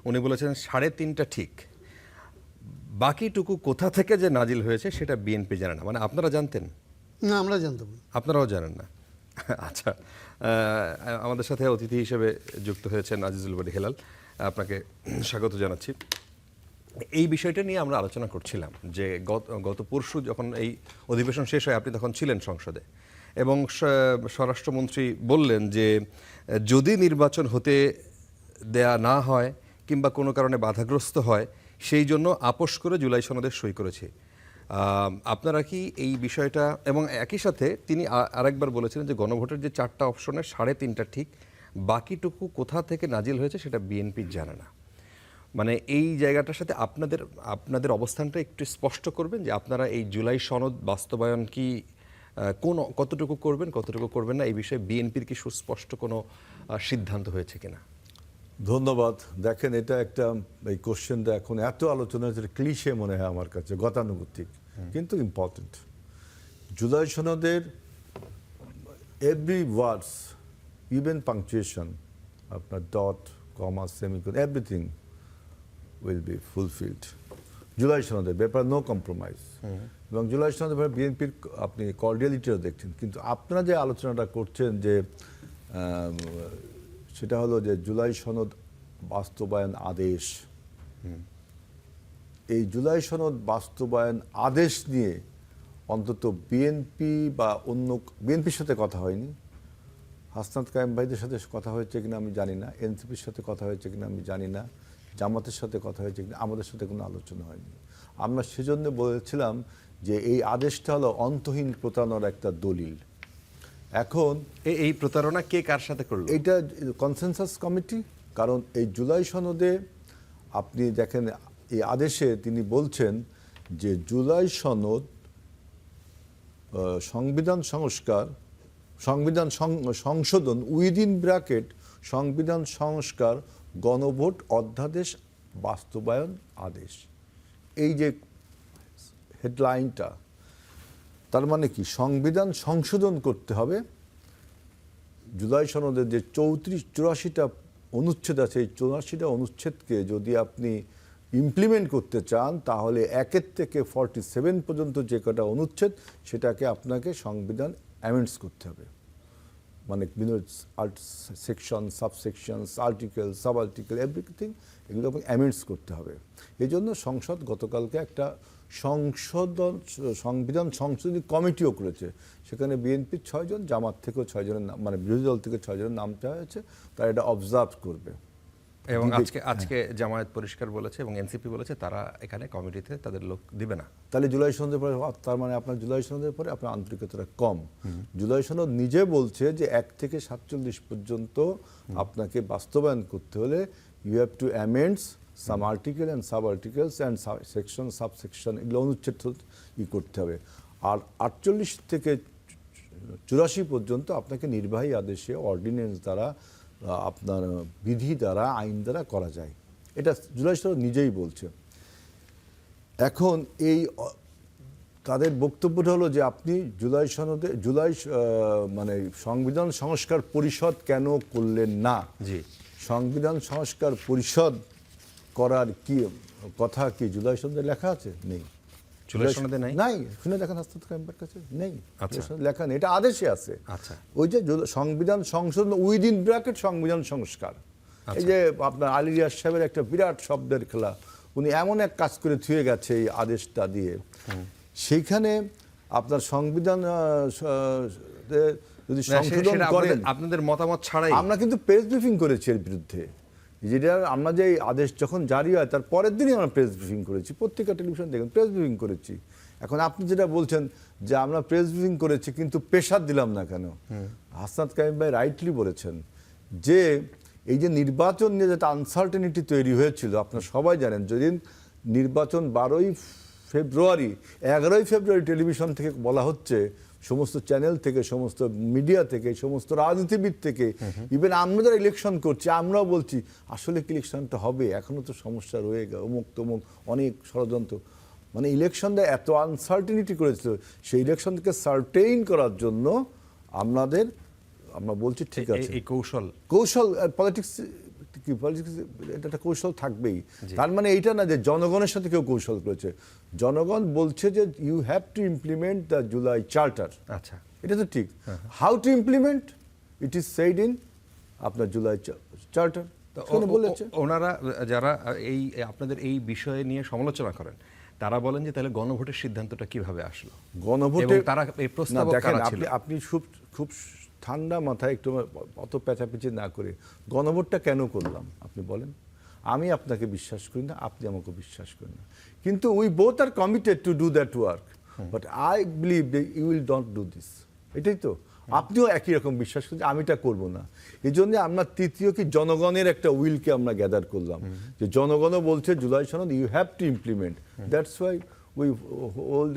উনি বলেছিলেন 3.5টা ঠিক, বাকিটুকু কোথা থেকে যে নাজিল হয়েছে সেটা বিএনপি জানে না। মানে আপনারা জানতেন না, আমরা জানতাম না। আপনারাও জানেন না? আচ্ছা, আমাদের সাথে অতিথি হিসেবে যুক্ত হয়েছেন আজিজুল বাড়ি হেলাল, আপনাকে স্বাগত জানাচ্ছি। এই বিষয়টা নিয়ে আমরা আলোচনা করছিলাম যে গত পরশু যখন এই অধিবেশন শেষ হয় আপনি তখন ছিলেন সংসদে এবং স্বরাষ্ট্রমন্ত্রী বললেন যে যদি নির্বাচন হতে দেয়া না হয় কিংবা কোনো কারণে বাধাগ্রস্ত হয় সেই জন্য আপোষ করে জুলাই সনদে সই করেছে। আপনারা কি এই বিষয়টা, এবং একই সাথে তিনি আরেকবার বলেছিলেন যে গণভোটের যে 4টা অপশনের 3.5টা ঠিক, বাকিটুকু কোথা থেকে নাজিল হয়েছে সেটা বিএনপি জানে না। মানে এই জায়গাটার সাথে আপনাদের অবস্থানটা একটু স্পষ্ট করবেন যে আপনারা এই জুলাই সনদ বাস্তবায়ন কি কতটুকু করবেন, কতটুকু করবেন না, এই বিষয়ে বিএনপির কি সুস্পষ্ট কোনো সিদ্ধান্ত হয়েছে কিনা? ধন্যবাদ। দেখেন, এটা একটা, এই কোশ্চেনটা এখন এত আলোচনা হচ্ছে, ক্লিশে মনে হয় আমার কাছে, গতানুগতিক, কিন্তু ইম্পর্টেন্ট। জুলাই সনদের এভরি ওয়ার্ডস, ইভেন পাংচুয়েশন, আপনার dot, comma, semicolon, everything will be fulfilled. July সনদের ব্যাপারে নো কম্প্রোমাইজ। এবং জুলাই সনদের ব্যাপারে বিএনপির আপনি কর্ডিয়ালিটিও দেখছেন। কিন্তু আপনারা যে আলোচনাটা করছেন যে সেটা হলো যে জুলাই সনদ বাস্তবায়ন আদেশ, এই জুলাই সনদ বাস্তবায়ন আদেশ নিয়ে অন্তত বিএনপি বা অন্য বিএনপির সাথে কথা হয়নি, হাসনাত কায়েম ভাইদের সাথে কথা হয়েছে কিনা আমি জানি না, এনসিপির সাথে কথা হয়েছে কিনা আমি জানি না, জামাতের সাথে কথা হয়েছে কিনা, আমাদের সাথে কোনো আলোচনা হয়নি। আমরা সেজন্য বলেছিলাম যে এই আদেশটা হলো অন্তহীন প্রতারণার একটা দলিল। এখন এই প্রতারণা কে কার সাথে করলো? এইটা কনসেনসাস কমিটি। কারণ এই জুলাই সনদে আপনি দেখেন, এই আদেশে তিনি বলছেন যে জুলাই সনদ সংবিধান সংস্কার, সংবিধান সংশোধন উইদিন ব্র্যাকেট সংবিধান সংস্কার গণভোট অধ্যাদেশ বাস্তবায়ন আদেশ। এই যে হেডলাইনটা, তার মানে কি সংবিধান সংশোধন করতে হবে। জুলাই সনদের যে 84টা অনুচ্ছেদ আছে, এই 84টা অনুচ্ছেদকে যদি আপনি ইমপ্লিমেন্ট করতে চান তাহলে 1 থেকে 47 পর্যন্ত যে কটা অনুচ্ছেদ সেটাকে আপনাকে সংবিধান অ্যামেন্ডস করতে হবে। মানে section, subsection, article, sub article, everything এগুলো আপনাকে অ্যামেন্ডস করতে হবে। এই জন্য সংসদ গতকালকে একটা সংবিধান সংশোধনী কমিটিও করেছে। সেখানে বিএনপির 6 জন, জামাত থেকেও 6 জনের নাম, মানে বিরোধী দল থেকে 6 জনের নাম চাওয়া হয়েছে, তারা এটা অবজার্ভ করবে। এবং আজকে জামায়াত পরিষ্কার বলেছে এবং এনসিপি বলেছে তারা এখানে কমিটিতে তাদের লোক দিবে না। তাহলে জুলাই সনদের পরে, তার মানে আপনার জুলাই সনদের পরে আপনার আন্তরিকতাটা কম। জুলাই সনদ নিজে বলছে যে 1 থেকে 47 পর্যন্ত আপনাকে বাস্তবায়ন করতে হলে you have to amends some article and sub articles and section, subsection, এগুলো অনুচ্ছেদ করতে হবে। আর 48 থেকে 84 পর্যন্ত আপনাকে নির্বাহী আদেশে, অর্ডিন্যান্স দ্বারা, আপনার বিধি দ্বারা, আইন দ্বারা করা যায়। এটা জুলাই সনদ নিজেই বলছে। এখন এই তাদের বক্তব্যটা হলো যে আপনি জুলাই সনদে মানে সংবিধান সংস্কার পরিষদ কেন করলেন না? জি, সংবিধান সংস্কার পরিষদ করার কি কথা কি জুলাই সনদে লেখা আছে? নেই। জুলাই সনদে নাই? নাই, শুনে দেখেন হাসনাত কায়েমের কাছে নেই, আচ্ছা, লেখা নেই, এটা আদেশে আছে। আচ্ছা, ওই যে সংবিধান সংশোধন উইদিন ব্র্যাকেট সংবিধান সংস্কার, এই যে আপনার আলী রিয়াজ সাহেবের একটা বিরাট শব্দের খেলা, উনি এমন এক কাজ করে থুয়ে গেছে এই আদেশটা দিয়ে। সেইখানে আপনার সংবিধান যদি সংশোধন করেন, আপনাদের মতামত ছাড়াই আমরা কিন্তু প্রেস ব্রিফিং করেছি এর বিরুদ্ধে। যেটা আমরা যে আদেশ যখন জারি হয় তার পরের দিনই আমরা প্রেস ব্রিফিং করেছি, প্রত্যেকটা টেলিভিশন দেখুন প্রেস ব্রিফিং করেছি। এখন আপনি যেটা বলছেন যে আমরা প্রেস ব্রিফিং করেছি কিন্তু প্রেশার দিলাম না কেন, হাসনাত কায়েম ভাই রাইটলি বলেছেন যে এই যে নির্বাচন নিয়ে যেটা আনসার্টেনিটি তৈরি হয়েছিল, আপনারা সবাই জানেন, যেদিন নির্বাচন 11ই ফেব্রুয়ারি টেলিভিশন থেকে বলা হচ্ছে, সমস্ত চ্যানেল থেকে, সমস্ত মিডিয়া থেকে, সমস্ত রাজনীতিবিদ থেকে, ইভেন আমরা যারা ইলেকশন করছি আমরাও বলছি আসলে কি ইলেকশনটা হবে, এখনো তো সমস্যা রয়ে গেল, অমুক তমুক অনেক ষড়যন্ত্র। মানে ইলেকশনটা এত আনসার্টেনিটি করেছিল, সেই ইলেকশনকে সার্টেইন করার জন্য আমরা বলছি ঠিক আছে, এই কৌশল পলিটিক্স কি, পলিটিক্স এটা একটা কৌশল থাকবেই। তার মানে এইটা না যে জনগণের সাথে কেউ কৌশল করেছে। জনগণ বলছে যে you have to implement the July charter. আচ্ছা, এটা তো ঠিক। How to implement it is said in আপনার জুলাই চার্টার বলেছে। ওনারা যারা এই আপনাদের এই বিষয়ে নিয়ে সমালোচনা করেন তারা বলেন যে তাহলে গণভোটের সিদ্ধান্তটা কিভাবে আসলো? গণভোটে তারা এই প্রস্তাব আপনি খুব ঠান্ডা মাথায়, একটু অত পেঁচাপেচি না করে গণভোটটা কেন করলাম আপনি বলেন। আমি আপনাকে বিশ্বাস করি না, আপনি আমাকে বিশ্বাস করেন না, কিন্তু we both are committed to do that work, but I believe that you will not do this. এটাই তো, আপনিও একই রকম বিশ্বাস করছেন, আমি এটা করবো না। এই জন্য আমরা তৃতীয় কি জনগণের একটা উইলকে আমরা গ্যাদার করলাম, যে জনগণও বলছে জুলাই সনদ you have to implement. That's why we hold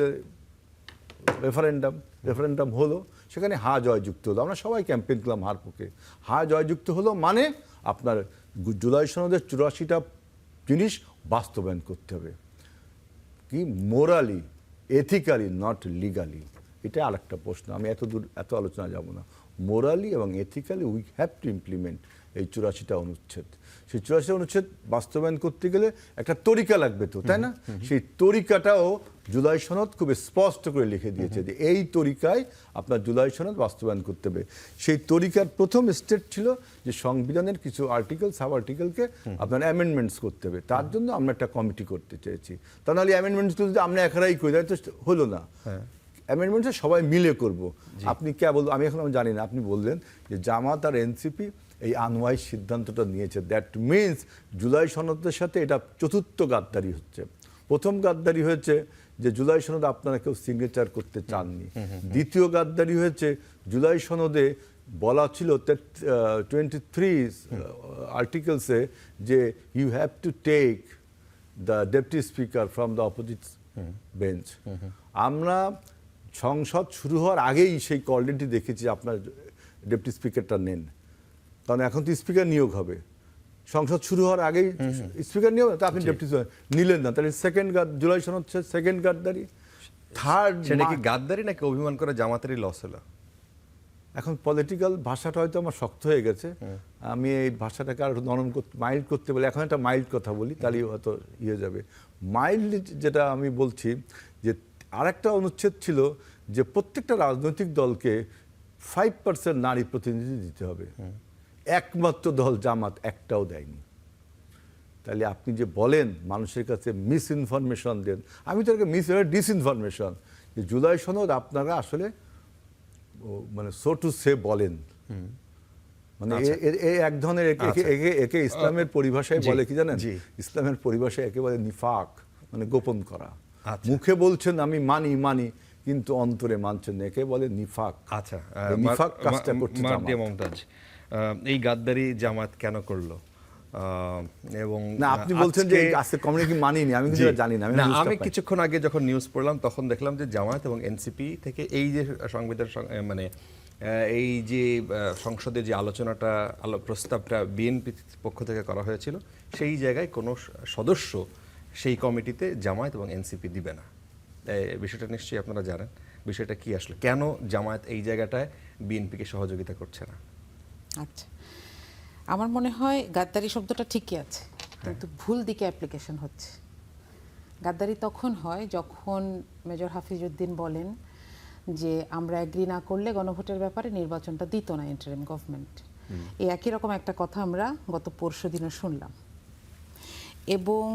referendum হলো, সেখানে হা জয়যুক্ত হলো, আমরা সবাই ক্যাম্পেইন করলাম হার পক্ষে, হা জয়যুক্ত হলো, মানে আপনার জুলাই সনদের 84টা জিনিস বাস্তবায়ন করতে হবে, কি মোরালি, এথিক্যালি, নট লিগালি। এটা আরেকটা প্রশ্ন, আমি এত আলোচনা যাব না। মোরালি এবং ethically we have to implement এই 84টা অনুচ্ছেদ। সেই 84টা অনুচ্ছেদ বাস্তবায়ন করতে গেলে একটা তরিকা লাগবে তো, তাই না? সেই তরিকাটাও জুলাই সনদ খুব স্পষ্ট করে লিখে দিয়েছে যে এই তরিকায় আপনার জুলাই সনদ বাস্তবায়ন করতে হবে। সেই তরিকার প্রথম স্টেপ ছিল যে সংবিধানের কিছু আর্টিকেল, সাব আর্টিকেলকে আপনার অ্যামেন্ডমেন্টস করতে হবে। তার জন্য আমরা একটা কমিটি করতে চেয়েছি। তা নাহলে অ্যামেন্ডমেন্টসগুলো যদি আমরা একারাই করি তাহলে তো হলো না। অ্যামেন্ডমেন্টে সবাই মিলে করব। আপনি আমি এখন জানি না, আপনি বললেন যে জামাত আর এনসিপি এই আনওয়াইজ সিদ্ধান্তটা নিয়েছে, দ্যাট মিনস জুলাই সনদের সাথে এটা চতুর্থ গাদ্দারি হচ্ছে। প্রথম গাদ্দারি হয়েছে যে জুলাই সনদ আপনারা কেউ সিগনেচার করতে চাননি। দ্বিতীয় গাদ্দারি হয়েছে জুলাই সনদে বলা ছিল 23 আর্টিকেলসে যে you have to take the deputy speaker from the opposite bench. আমরা সংসদ শুরু হওয়ার আগেই সেই কলটি দেখেছি আপনার ডেপুটি স্পিকারটা নেন, কারণ এখন তো স্পিকার নিয়োগ হবে। সংসদ শুরু হওয়ার আগেই স্পিকার নিয়োগ, তা আপনি ডেপুটি স্পিকার নিলেন না, তাহলে জুলাই সনদ সেকেন্ড গাদ্দারি। থার্ড, সেটা কি গাদ্দারি নাকি অভিমান করে জামাতেরই লস হলো? এখন পলিটিক্যাল ভাষাটা হয়তো আমার শক্ত হয়ে গেছে, আমি এই ভাষাটাকে আরো নরম করতে, মাইল্ড করতে বলি। এখন একটা মাইল্ড কথা বলি, তাহলে হয়তো ইয়ে যাবে। মাইল্ড যেটা আমি বলছি যে আরেকটা অনুচ্ছেদ ছিল যে প্রত্যেকটা রাজনৈতিক দলকে 5% নারী প্রতিনিধি দিতে হবে। একমাত্র দল জামাত একটাও দেয়নি। তাহলে আপনি যে বলেন মানুষের কাছে মিস ইনফরমেশন দেন, আমি তো ডিসইনফরমেশন, যে জুলাই সনদ আপনারা আসলে মানে সো টু সে বলেন, মানে এক ধরনের একে ইসলামের পরিভাষায় বলে কি জানেন? ইসলামের পরিভাষায় একে বলে নিফাক, মানে গোপন করা। মুখে বলছেন আমি মানি কিন্তু অন্তরে মানছেন না, একে বলে নিফাক। আচ্ছা, নিফাক কাজটা করছে মারদিয়া মমতাজ, এই গাদ্দারি জামাত কেন করলো? এবং না, আপনি বলছেন যে আজকে কমিউনিটি মানিনি, আমি কিন্তু জানি না। আমি কিছুক্ষণ আগে যখন নিউজ পড়লাম তখন দেখলাম যে জামাত এবং এনসিপি থেকে এই যে সংবিধান মানে এই যে সংসদে যে আলোচনাটা প্রস্তাবটা বিএনপি পক্ষ থেকে করা হয়েছিল, সেই জায়গায় কোনো সদস্য সেই কমিটিতে জামায়াত এবং এনসিপি দিবে না। বিষয়টা নিশ্চয়ই আপনারা জানেন। বিষয়টা কি আসলে, কেন জামায়াত এই জায়গাটায় বিএনপিকে সহযোগিতা করছে না? আচ্ছা, আমার মনে হয় গাদ্দারি শব্দটা ঠিকই আছে, কিন্তু ভুল দিকে অ্যাপ্লিকেশন হচ্ছে। গাদ্দারি তখন হয় যখন মেজর হাফিজউদ্দিন বলেন যে আমরা এগ্রি না করলে গণভোটের ব্যাপারে নির্বাচনটা দিত না ইন্টারিম গভর্নমেন্ট। এই একই রকম একটা কথা আমরা গত পরশুদিনও শুনলাম। এবং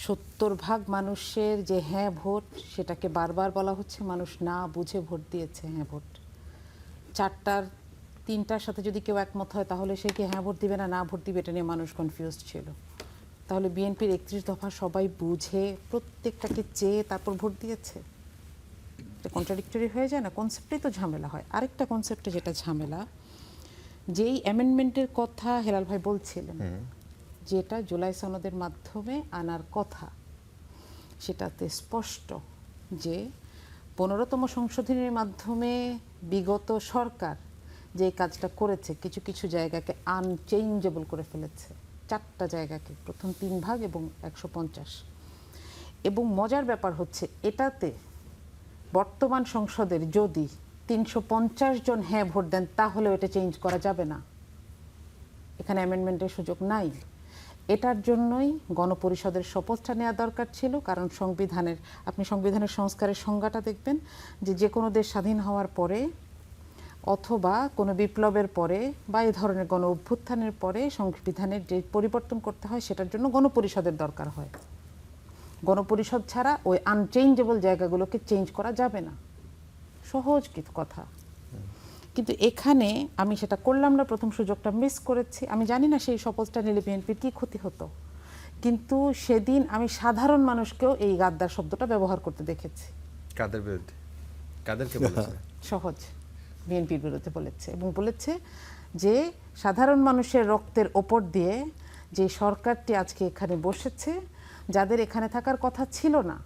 70% মানুষের যে হ্যাঁ ভোট, সেটাকে বারবার বলা হচ্ছে মানুষ না বুঝে ভোট দিয়েছে হ্যাঁ ভোট। 4টার 3টার সাথে যদি কেউ একমত হয় তাহলে সে কি হ্যাঁ ভোট দিবে না ভোট দিবে, এটা নিয়ে মানুষ কনফিউজড ছিল। তাহলে বিএনপির 31 দফা সবাই বুঝে প্রত্যেকটাকে চেয়ে তারপর ভোট দিয়েছে, এটা কন্ট্রাডিক্টরি হয়ে যায় না? কনসেপ্টেই তো ঝামেলা হয়। আরেকটা কনসেপ্টে যেটা ঝামেলা, যেই অ্যামেন্ডমেন্টের কথা হেলাল ভাই বলছিলেন, যেটা জুলাই সনদের মাধ্যমে আনার কথা, সেটাতে স্পষ্ট যে 15তম সংশোধনীর মাধ্যমে বিগত সরকার যে কাজটা করেছে, কিছু কিছু জায়গাকে আনচেঞ্জেবল করে ফেলেছে, 4টা জায়গাকে, প্রথম 3 ভাগ এবং 150। এবং মজার ব্যাপার হচ্ছে এটাতে বর্তমান সংসদের যদি 350 জন হ্যাঁ ভোট দেন তাহলেও এটা চেঞ্জ করা যাবে না, এখানে অ্যামেন্ডমেন্টের সুযোগ নাই। এটার জন্যই গণপরিষদের শপথটা নেওয়া দরকার ছিল, কারণ আপনি সংবিধানের সংস্কারের সংজ্ঞাটা দেখবেন যে কোনো দেশ স্বাধীন হওয়ার পরে অথবা কোনো বিপ্লবের পরে বা এই ধরনের গণ অভ্যুত্থানের পরে সংবিধানের যে পরিবর্তন করতে হয় সেটার জন্য গণপরিষদের দরকার হয়। গণপরিষদ ছাড়া ওই আনচেঞ্জেবল জায়গাগুলোকে চেঞ্জ করা যাবে না। সহজ কথা, কিন্তু এখানে আমি সেটা করলাম না, প্রথম সুযোগটা মিস করেছি। আমি জানি না সেই শপথটা নিলে বিএনপির কী ক্ষতি হতো, কিন্তু সেদিন আমি সাধারণ মানুষকেও এই গাদ্দার শব্দটা ব্যবহার করতে দেখেছি। কাদের বিরুদ্ধে? কাদেরকে বলেছে? সহজ বিএনপির বিরুদ্ধে বলেছে, এবং বলেছে যে সাধারণ মানুষের রক্তের ওপর দিয়ে যে সরকারটি আজকে এখানে বসেছে, যাদের এখানে থাকার কথা ছিল না,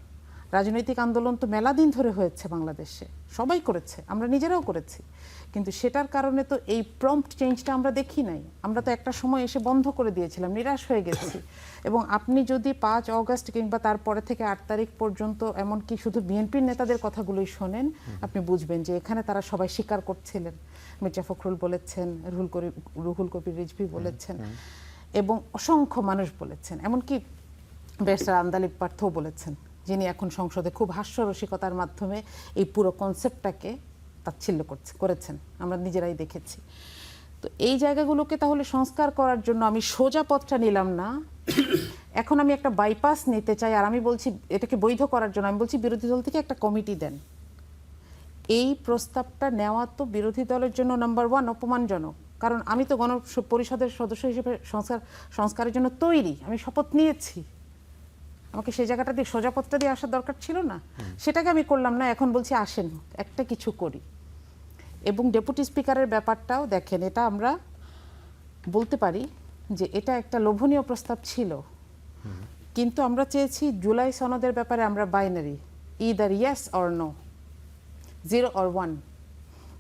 রাজনৈতিক আন্দোলন তো মেলা দিন ধরে হয়েছে বাংলাদেশে, সবাই করেছে, আমরা নিজেরাও করেছি, কিন্তু সেটার কারণে তো এই প্রম্পট চেঞ্জটা আমরা দেখি নাই। আমরা তো একটা সময় এসে বন্ধ করে দিয়েছিলাম, নিরাশ হয়ে গেছি। এবং আপনি যদি ৫ অগস্ট কিংবা তারপরে থেকে ৮ তারিখ পর্যন্ত এমনকি শুধু বিএনপির নেতাদের কথাগুলোই শোনেন, আপনি বুঝবেন যে এখানে তারা সবাই স্বীকার করছিলেন। মির্জা ফখরুল বলেছেন, রুহুল কবির রিজভী বলেছেন, এবং অসংখ্য মানুষ বলেছেন, এমনকি ব্যারিস্টার আন্দালিব পার্থও বলেছেন, যিনি এখন সংসদে খুব হাস্যরসিকতার মাধ্যমে এই পুরো কনসেপ্টটাকে তাচ্ছিল্য করেছেন, আমরা নিজেরাই দেখেছি। তো এই জায়গাগুলোকে তাহলে সংস্কার করার জন্য আমি সোজা পথটা নিলাম না, এখন আমি একটা বাইপাস নিতে চাই। আর আমি বলছি এটাকে বৈধ করার জন্য আমি বলছি বিরোধী দল থেকে একটা কমিটি দেন। এই প্রস্তাবটা নেওয়া তো বিরোধী দলের জন্য নাম্বার 1 অপমানজনক, কারণ আমি তো গণপরিষদের সদস্য হিসেবে সংস্কারের জন্য তৈরি, আমি শপথ নিয়েছি, আমাকে সেই জায়গাটা দিয়ে সোজা পথটা দিয়ে আসার দরকার ছিল না, সেটাকে আমি করলাম না। এখন বলছি আসেন একটা কিছু করি। এবং ডেপুটি স্পিকারের ব্যাপারটাও দেখেন, এটা আমরা বলতে পারি যে এটা একটা লোভনীয় প্রস্তাব ছিল, কিন্তু আমরা চেয়েছি জুলাই সনদের ব্যাপারে আমরা binary, either yes or no, 0 or 1,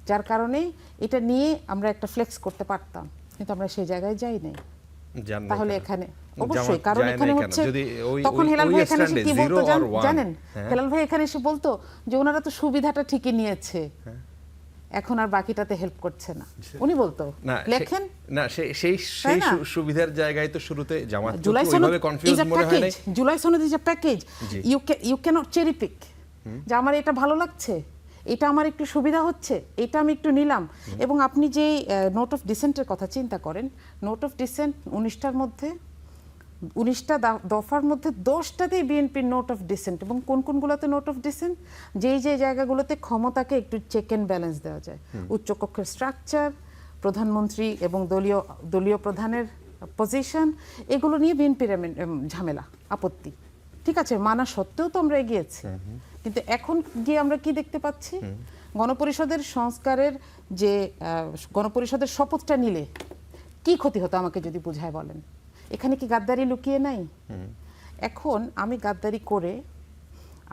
যার কারণে এটা নিয়ে আমরা একটা ফ্লেক্স করতে পারতাম, কিন্তু আমরা সেই জায়গায় যাই নাই। তাহলে এখানে অবশ্যই, কারণ এখানে হচ্ছে তখন হেলাল ভাই এখানে এসে কি বলতো জানেন, হেলাল ভাই এখানে এসে বলতো যে ওনারা তো সুবিধাটা ঠিকই নিয়েছে, এখন আর বাকিটাতে হেল্প করছে না, উনি বলতো লেখেন না সেই সুবিধার জায়গায় তো শুরুতে জামাত জুলাই সনদ ওইভাবে কনফিউজ মনে হয় না। জুলাই সনদ is a package, you can't cherry pick, যে আমার এটা ভালো লাগছে, এটা আমার একটু সুবিধা হচ্ছে, এটা আমি একটু নিলাম। এবং আপনি যে নোট অফ ডিসেন্টের কথা চিন্তা করেন, নোট অফ ডিসেন্ট 19টার মধ্যে 19টা দফার মধ্যে 10টাতেই বিএনপির নোট অফ ডিসেন্ট। এবং কোন কোনগুলোতে নোট অফ ডিসেন্ট? যেই যে জায়গাগুলোতে ক্ষমতাকে একটু চেক অ্যান্ড ব্যালেন্স দেওয়া যায়, উচ্চকক্ষের স্ট্রাকচার, প্রধানমন্ত্রী এবং দলীয় প্রধানের পজিশন, এগুলো নিয়ে বিএনপির ঝামেলা, আপত্তি, ঠিক আছে, মানা সত্ত্বেও তো আমরা এগিয়েছি। কিন্তু এখন গিয়ে আমরা কি দেখতে পাচ্ছি, গণপরিষদের সংস্কারের যে গণপরিষদের শপথটা নিলে কি ক্ষতি হতো আমাকে যদি বুঝায় বলেন। এখানে কি গাদ্দারি লুকিয়ে নাই? এখন আমি গাদ্দারি করে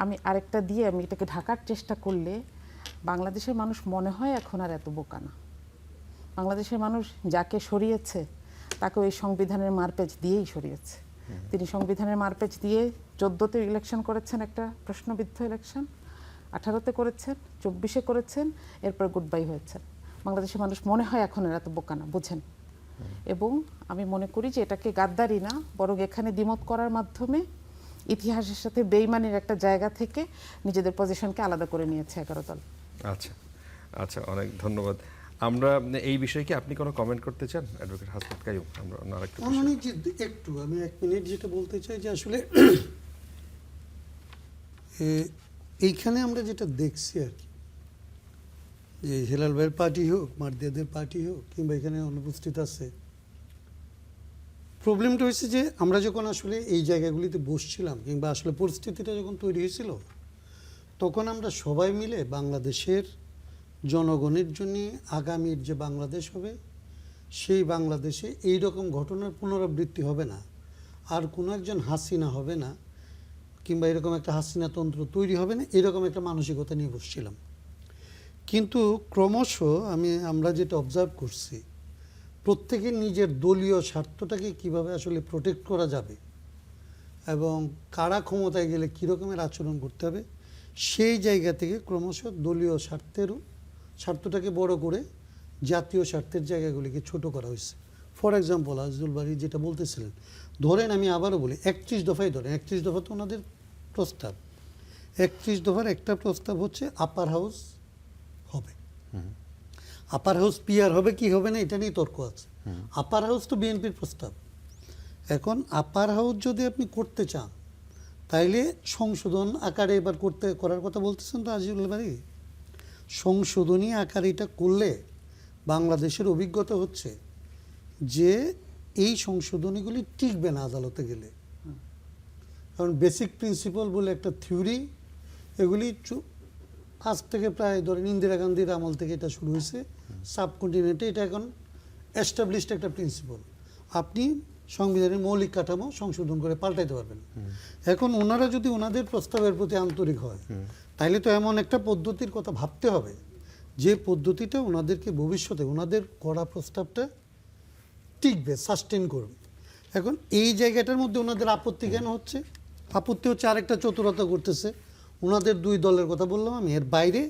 আমি আরেকটা দিয়ে আমি এটাকে ঢাকার চেষ্টা করলে বাংলাদেশের মানুষ মনে হয় এখন আর এত বোকা না। বাংলাদেশের মানুষ যাকে সরিয়েছে তাকে ওই সংবিধানের মারপ্যাচ দিয়েই সরিয়েছে। তিনি সংবিধানের মারপ্যাচ দিয়ে 14তে ইলেকশন করেছেন, একটা প্রশ্নবিদ্ধ ইলেকশন, 18তে করেছেন, 24-এ করেছেন, এরপর গুড বাই হয়েছেন। বাংলাদেশের মানুষ মনে হয় এখন এরা তো বোকা না, বুঝেন। এবং আমি মনে করি যে এটাকে গাদ্দারি না, বরং এখানে দ্বিমত করার মাধ্যমে ইতিহাসের সাথে বেইমানির একটা জায়গা থেকে নিজেদের পজিশনকে আলাদা করে নিয়েছে 11 দল। আচ্ছা আচ্ছা, অনেক ধন্যবাদ। আমরা এই বিষয়ে কি আপনি কোনো কমেন্ট করতে চান অ্যাডভোকেট হাসনাত কাইয়ুম? আমরা আরেকটু একটু আমি 1 মিনিট যেটা বলতে চাই যে আসলে এইখানে আমরা যেটা দেখছি আর কি, যে হেলাল ভাইয়ের পার্টি হোক, মারদিয়াদের পার্টি হোক, কিংবা এখানে অনুপস্থিত আছে, প্রবলেমটা হয়েছে যে আমরা যখন আসলে এই জায়গাগুলিতে বসছিলাম কিংবা আসলে পরিস্থিতিটা যখন তৈরি হয়েছিল, তখন আমরা সবাই মিলে বাংলাদেশের জনগণের জন্য আগামীর যে বাংলাদেশ হবে, সেই বাংলাদেশে এই রকম ঘটনার পুনরাবৃত্তি হবে না, আর কোনো একজন হাসিনা হবে না, কিংবা এরকম একটা হাসিনা তন্ত্র তৈরি হবে না, এরকম একটা মানসিকতা নিয়ে বসছিলাম। কিন্তু ক্রমশ আমরা যেটা অবজার্ভ করছি, প্রত্যেকের নিজের দলীয় স্বার্থটাকে কিভাবে আসলে প্রোটেক্ট করা যাবে এবং কারা ক্ষমতায় গেলে কী রকমের আচরণ করতে হবে, সেই জায়গা থেকে ক্রমশ দলীয় স্বার্থটাকে বড় করে জাতীয় স্বার্থের জায়গাগুলিকে ছোট করা হয়েছে। ফর এক্সাম্পল আজিজুল বারী যেটা বলতেছিলেন, ধরেন আমি আবারও বলি 31 দফায় ধরেন, 31 দফা তো ওনাদের প্রস্তাব, 31 দফার একটা প্রস্তাব হচ্ছে আপার হাউস হবে, আপার হাউস পিআর হবে কি হবে না এটা নিয়ে তর্ক আছে। আপার হাউস তো বিএনপির প্রস্তাব। এখন আপার হাউস যদি আপনি করতে চান তাইলে সংশোধন আকারে এবার করার কথা বলতেছেন তো আজিজুল বারী, সংশোধনী আকারে এটা করলে বাংলাদেশের অভিজ্ঞতা হচ্ছে যে এই সংশোধনীগুলি টিকবে না আদালতে গেলে, কারণ বেসিক প্রিন্সিপাল বলে একটা থিওরি, এগুলি আজ থেকে প্রায় ধরেন ইন্দিরা গান্ধীর আমল থেকে এটা শুরু হয়েছে, সাবকন্টিনেন্টে এটা এখন এস্টাবলিশড একটা প্রিন্সিপাল। আপনি সংবিধানের মৌলিক কাঠামো সংশোধন করে পাল্টাইতে পারবেন। এখন ওনারা যদি ওনাদের প্রস্তাবের প্রতি আন্তরিক হয় তাহলে তো এমন একটা পদ্ধতির কথা ভাবতে হবে যে পদ্ধতিটা ওনাদেরকে ভবিষ্যতে ওনাদের করা প্রস্তাবটা টিকবে, সাস্টেন করবে। এখন এই জায়গাটার মধ্যে ওনাদের আপত্তি কেন হচ্ছে? আপত্তি হচ্ছে আরেকটা চতুরতা করতেছে। ওনাদের দুই দলের কথা বললাম আমি, এর বাইরে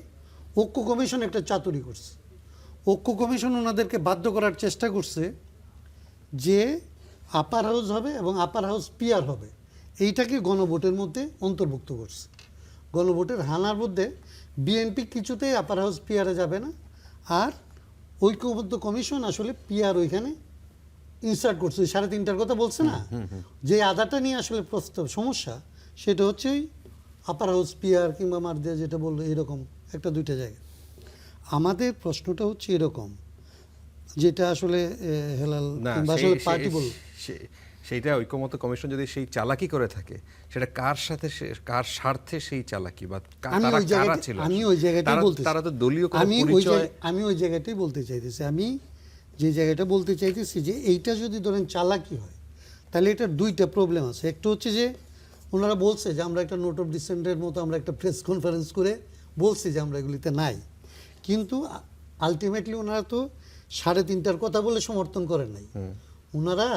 ঐক্য কমিশন একটা চাতুরি করছে। ঐক্য কমিশন ওনাদেরকে বাধ্য করার চেষ্টা করছে যে আপার হাউস হবে এবং আপার হাউস পিয়ার হবে, এইটাকে গণভোটের মধ্যে অন্তর্ভুক্ত করছে। গণভোটের হানার মধ্যে বিএনপি কিছুতেই আপার হাউস পিয়ারে যাবে না, আর ঐক্যবদ্ধ কমিশন আসলে পিয়ার ওইখানে ইনসার্ট করছে। 3.5টার কথা বলছে না, যে আধাটা নিয়ে আসলে প্রস্তাব সমস্যা, সেটা হচ্ছে আপার হাউস পিয়ার কিংবা মারদিয়া যেটা বললো, এরকম একটা দুইটা জায়গা। আমাদের প্রশ্নটা হচ্ছে এরকম, যেটা আসলে হেলাল কিংবা আসলে পার্টি বলল, সেইটা ঐকমত্য কমিশন যদি সেই চালাকি করে থাকে, সেটা কার সাথে কার স্বার্থে সেই চালাকি, বা তারা কারা ছিল? আমি ওই জায়গাটাই বলতেছি, তারা তো দলীয় কোনো পরিচয়, আমি ওই জায়গাটাই বলতে চাইতেছি। আমি যে জায়গাটা বলতে চাইতেছি যে এইটা যদি ধরেন চালাকি হয় তাহলে এটার দুইটা প্রবলেম আছে। একটা হচ্ছে যে ওনারা বলছে যে আমরা একটা নোট অফ ডিসেন্টের মতো আমরা একটা প্রেস কনফারেন্স করে বলছি যে আমরা এগুলিতে নাই, কিন্তু আলটিমেটলি ওনারা তো 3.5টার কথা বলে সমর্থন করেন নাই। ওনারা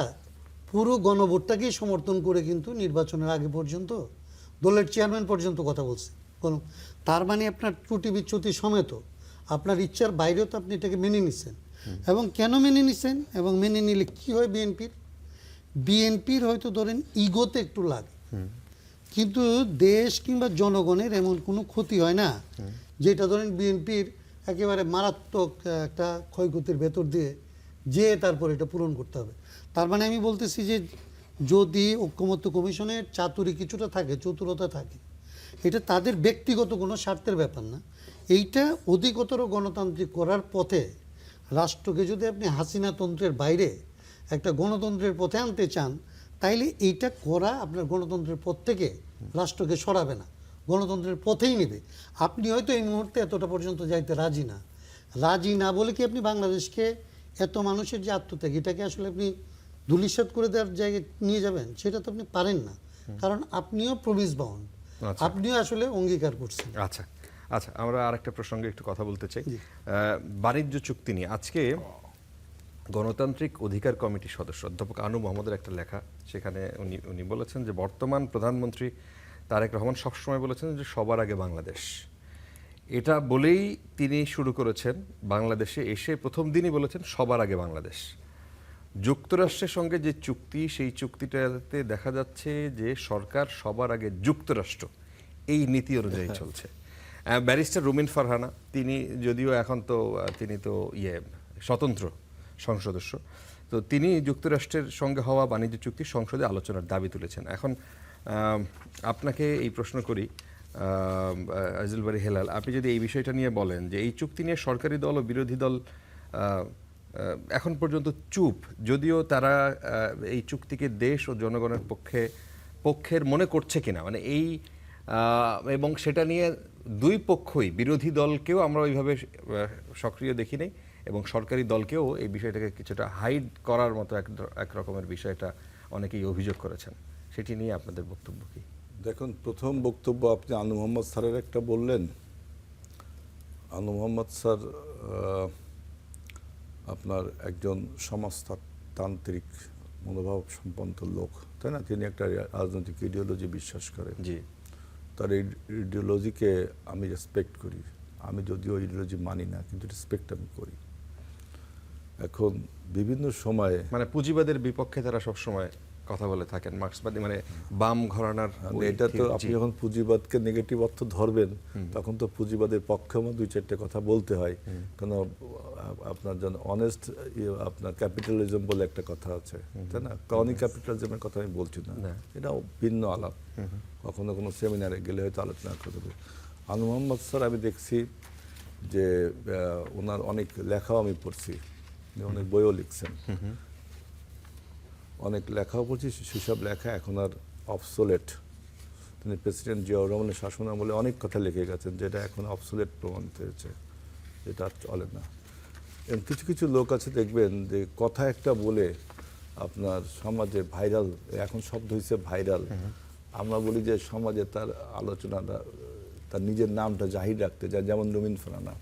পুরো গণভোটটাকেই সমর্থন করে কিন্তু নির্বাচনের আগে পর্যন্ত দলের চেয়ারম্যান পর্যন্ত কথা বলছে। তার মানে আপনার ত্রুটি বিচ্যুতি সমেত আপনার ইচ্ছার বাইরেও তো আপনি এটাকে মেনে নিচ্ছেন। এবং কেন মেনে নিচ্ছেন এবং মেনে নিলে কি হয়? বিএনপির হয়তো ধরেন ইগোতে একটু লাগে, কিন্তু দেশ কিংবা জনগণের এমন কোনো ক্ষতি হয় না যেটা ধরেন বিএনপির একেবারে মারাত্মক একটা ক্ষয়ক্ষতির ভেতর দিয়ে যে তারপর এটা পূরণ করতে হবে। তার মানে আমি বলতেছি যে যদি ঐকমত্য কমিশনের চাতুরি কিছুটা থাকে, চতুরতা থাকে, এটা তাদের ব্যক্তিগত কোনো স্বার্থের ব্যাপার না। এইটা অধিকতর গণতান্ত্রিক করার পথে রাষ্ট্রকে যদি আপনি হাসিনা তন্ত্রের বাইরে একটা গণতন্ত্রের পথে আনতে চান, তাইলে এইটা করা আপনার গণতন্ত্রের পথ থেকে রাষ্ট্রকে সরাবে না, গণতন্ত্রের পথেই নেবে। আপনি হয়তো এই মুহূর্তে এতটা পর্যন্ত যাইতে রাজি না বলে কি আপনি বাংলাদেশকে এত মানুষের যে আত্মত্যাগ, এটাকে আসলে আপনি ধূলিসাৎ করে দেওয়ার জায়গায় নিয়ে যাবেন? সেটা তো আপনি পারেন না, কারণ আপনিও প্রমিস বাউন্ড, আপনিও আসলে অঙ্গীকার করছেন। আচ্ছা আচ্ছা, আমরা আরেকটা প্রসঙ্গে একটু কথা বলতে চাই, বাণিজ্য চুক্তি নিয়ে। আজকে গণতান্ত্রিক অধিকার কমিটির সদস্য অধ্যাপক আনু মোহাম্মদের একটা লেখা, সেখানে উনি বলেছেন যে বর্তমান প্রধানমন্ত্রী তারেক রহমান সবসময় বলেছেন যে সবার আগে বাংলাদেশ। এটা বলেই তিনি শুরু করেছেন বাংলাদেশে এসে, প্রথম দিনই বলেছেন সবার আগে বাংলাদেশ। যুক্তরাষ্ট্রের সঙ্গে যে চুক্তি, সেই চুক্তিটাতে দেখা যাচ্ছে যে সরকার সবার আগে যুক্তরাষ্ট্র, এই নীতি অনুযায়ী চলছে। ব্যারিস্টার রুমিন ফারহানা, তিনি যদিও এখন তো তিনি তো স্বতন্ত্র সংসদস্য, তো তিনি যুক্তরাষ্ট্রের সঙ্গে হওয়া বাণিজ্য চুক্তি সংসদে আলোচনার দাবি তুলেছেন। এখন আপনাকে এই প্রশ্ন করি, আজিল বারী হেলাল, আপনি যদি এই বিষয়টা নিয়ে বলেন যে এই চুক্তি নিয়ে সরকারি দল ও বিরোধী দল এখন পর্যন্ত চুপ, যদিও তারা এই চুক্তিকে দেশ ও জনগণের পক্ষের মনে করছে কিনা, মানে এই এবং সেটা নিয়ে দুই পক্ষই, বিরোধী দলকেও আমরা ওইভাবে সক্রিয় দেখি নাই এবং সরকারি দলকেও এই বিষয়টাকে কিছুটা হাইড করার মতো এক রকমের বিষয়টা অনেকেই অভিযোগ করেছেন। সেটি নিয়ে আপনাদের বক্তব্য কি? দেখুন, প্রথম বক্তব্য আপনি আনু মোহাম্মদ স্যারের একটা বললেন। আনু মোহাম্মদ স্যার আপনার একজন সমাজতান্ত্রিক মনোভাব সম্পন্ন লোক, তাই না? তিনি একটা রাজনৈতিক ইডিওলজি বিশ্বাস করেন। জি, তার এই ইডিওলজিকে আমি রেসপেক্ট করি। আমি যদিও ইডিওলজি মানি না, কিন্তু রেসপেক্ট আমি করি। এখন বিভিন্ন সময়ে মানে পুঁজিবাদের বিপক্ষে তারা সবসময় কথা বলে থাকেন, মার্ক্সবাদী মানে বাম ঘরানার। এটা তো আপনি যখন পুঁজিবাদকে নেগেটিভ অর্থ ধরবেন, তখন তো পুঁজিবাদের পক্ষেও 2-4টে কথা বলতে হয়। কেন আপনার জন্য অনেস্ট আপনার ক্যাপিটালিজম বলে একটা কথা আছে, তাই না? ক্রনি ক্যাপিটালিজমের কথা আমি বলছি না, এটাও ভিন্ন আলাপ। কখনো কোনো সেমিনারে গেলে হয়তো আলোচনা করতে। আনু মোহাম্মদ স্যার আমি দেখছি যে ওনার অনেক লেখাও আমি পড়ছি, অনেক বইও লিখছেন, অনেক লেখাও পড়ছি। সেসব লেখা এখন আর অবসোলেট। তিনি প্রেসিডেন্ট জিয়াউর রহমানের শাসন আমলে অনেক কথা লিখে গেছেন যেটা এখন অবসোলেট প্রমাণিত হয়েছে, যেটা আর চলে না। এবং কিছু কিছু লোক আছে দেখবেন যে কথা একটা বলে আপনার সমাজে ভাইরাল, এখন শব্দ হয়েছে ভাইরাল। আমরা বলি যে সমাজে তার আলোচনাটা, তার নিজের নামটা জাহির রাখতে চায়, যেমন রুমিন ফারানা।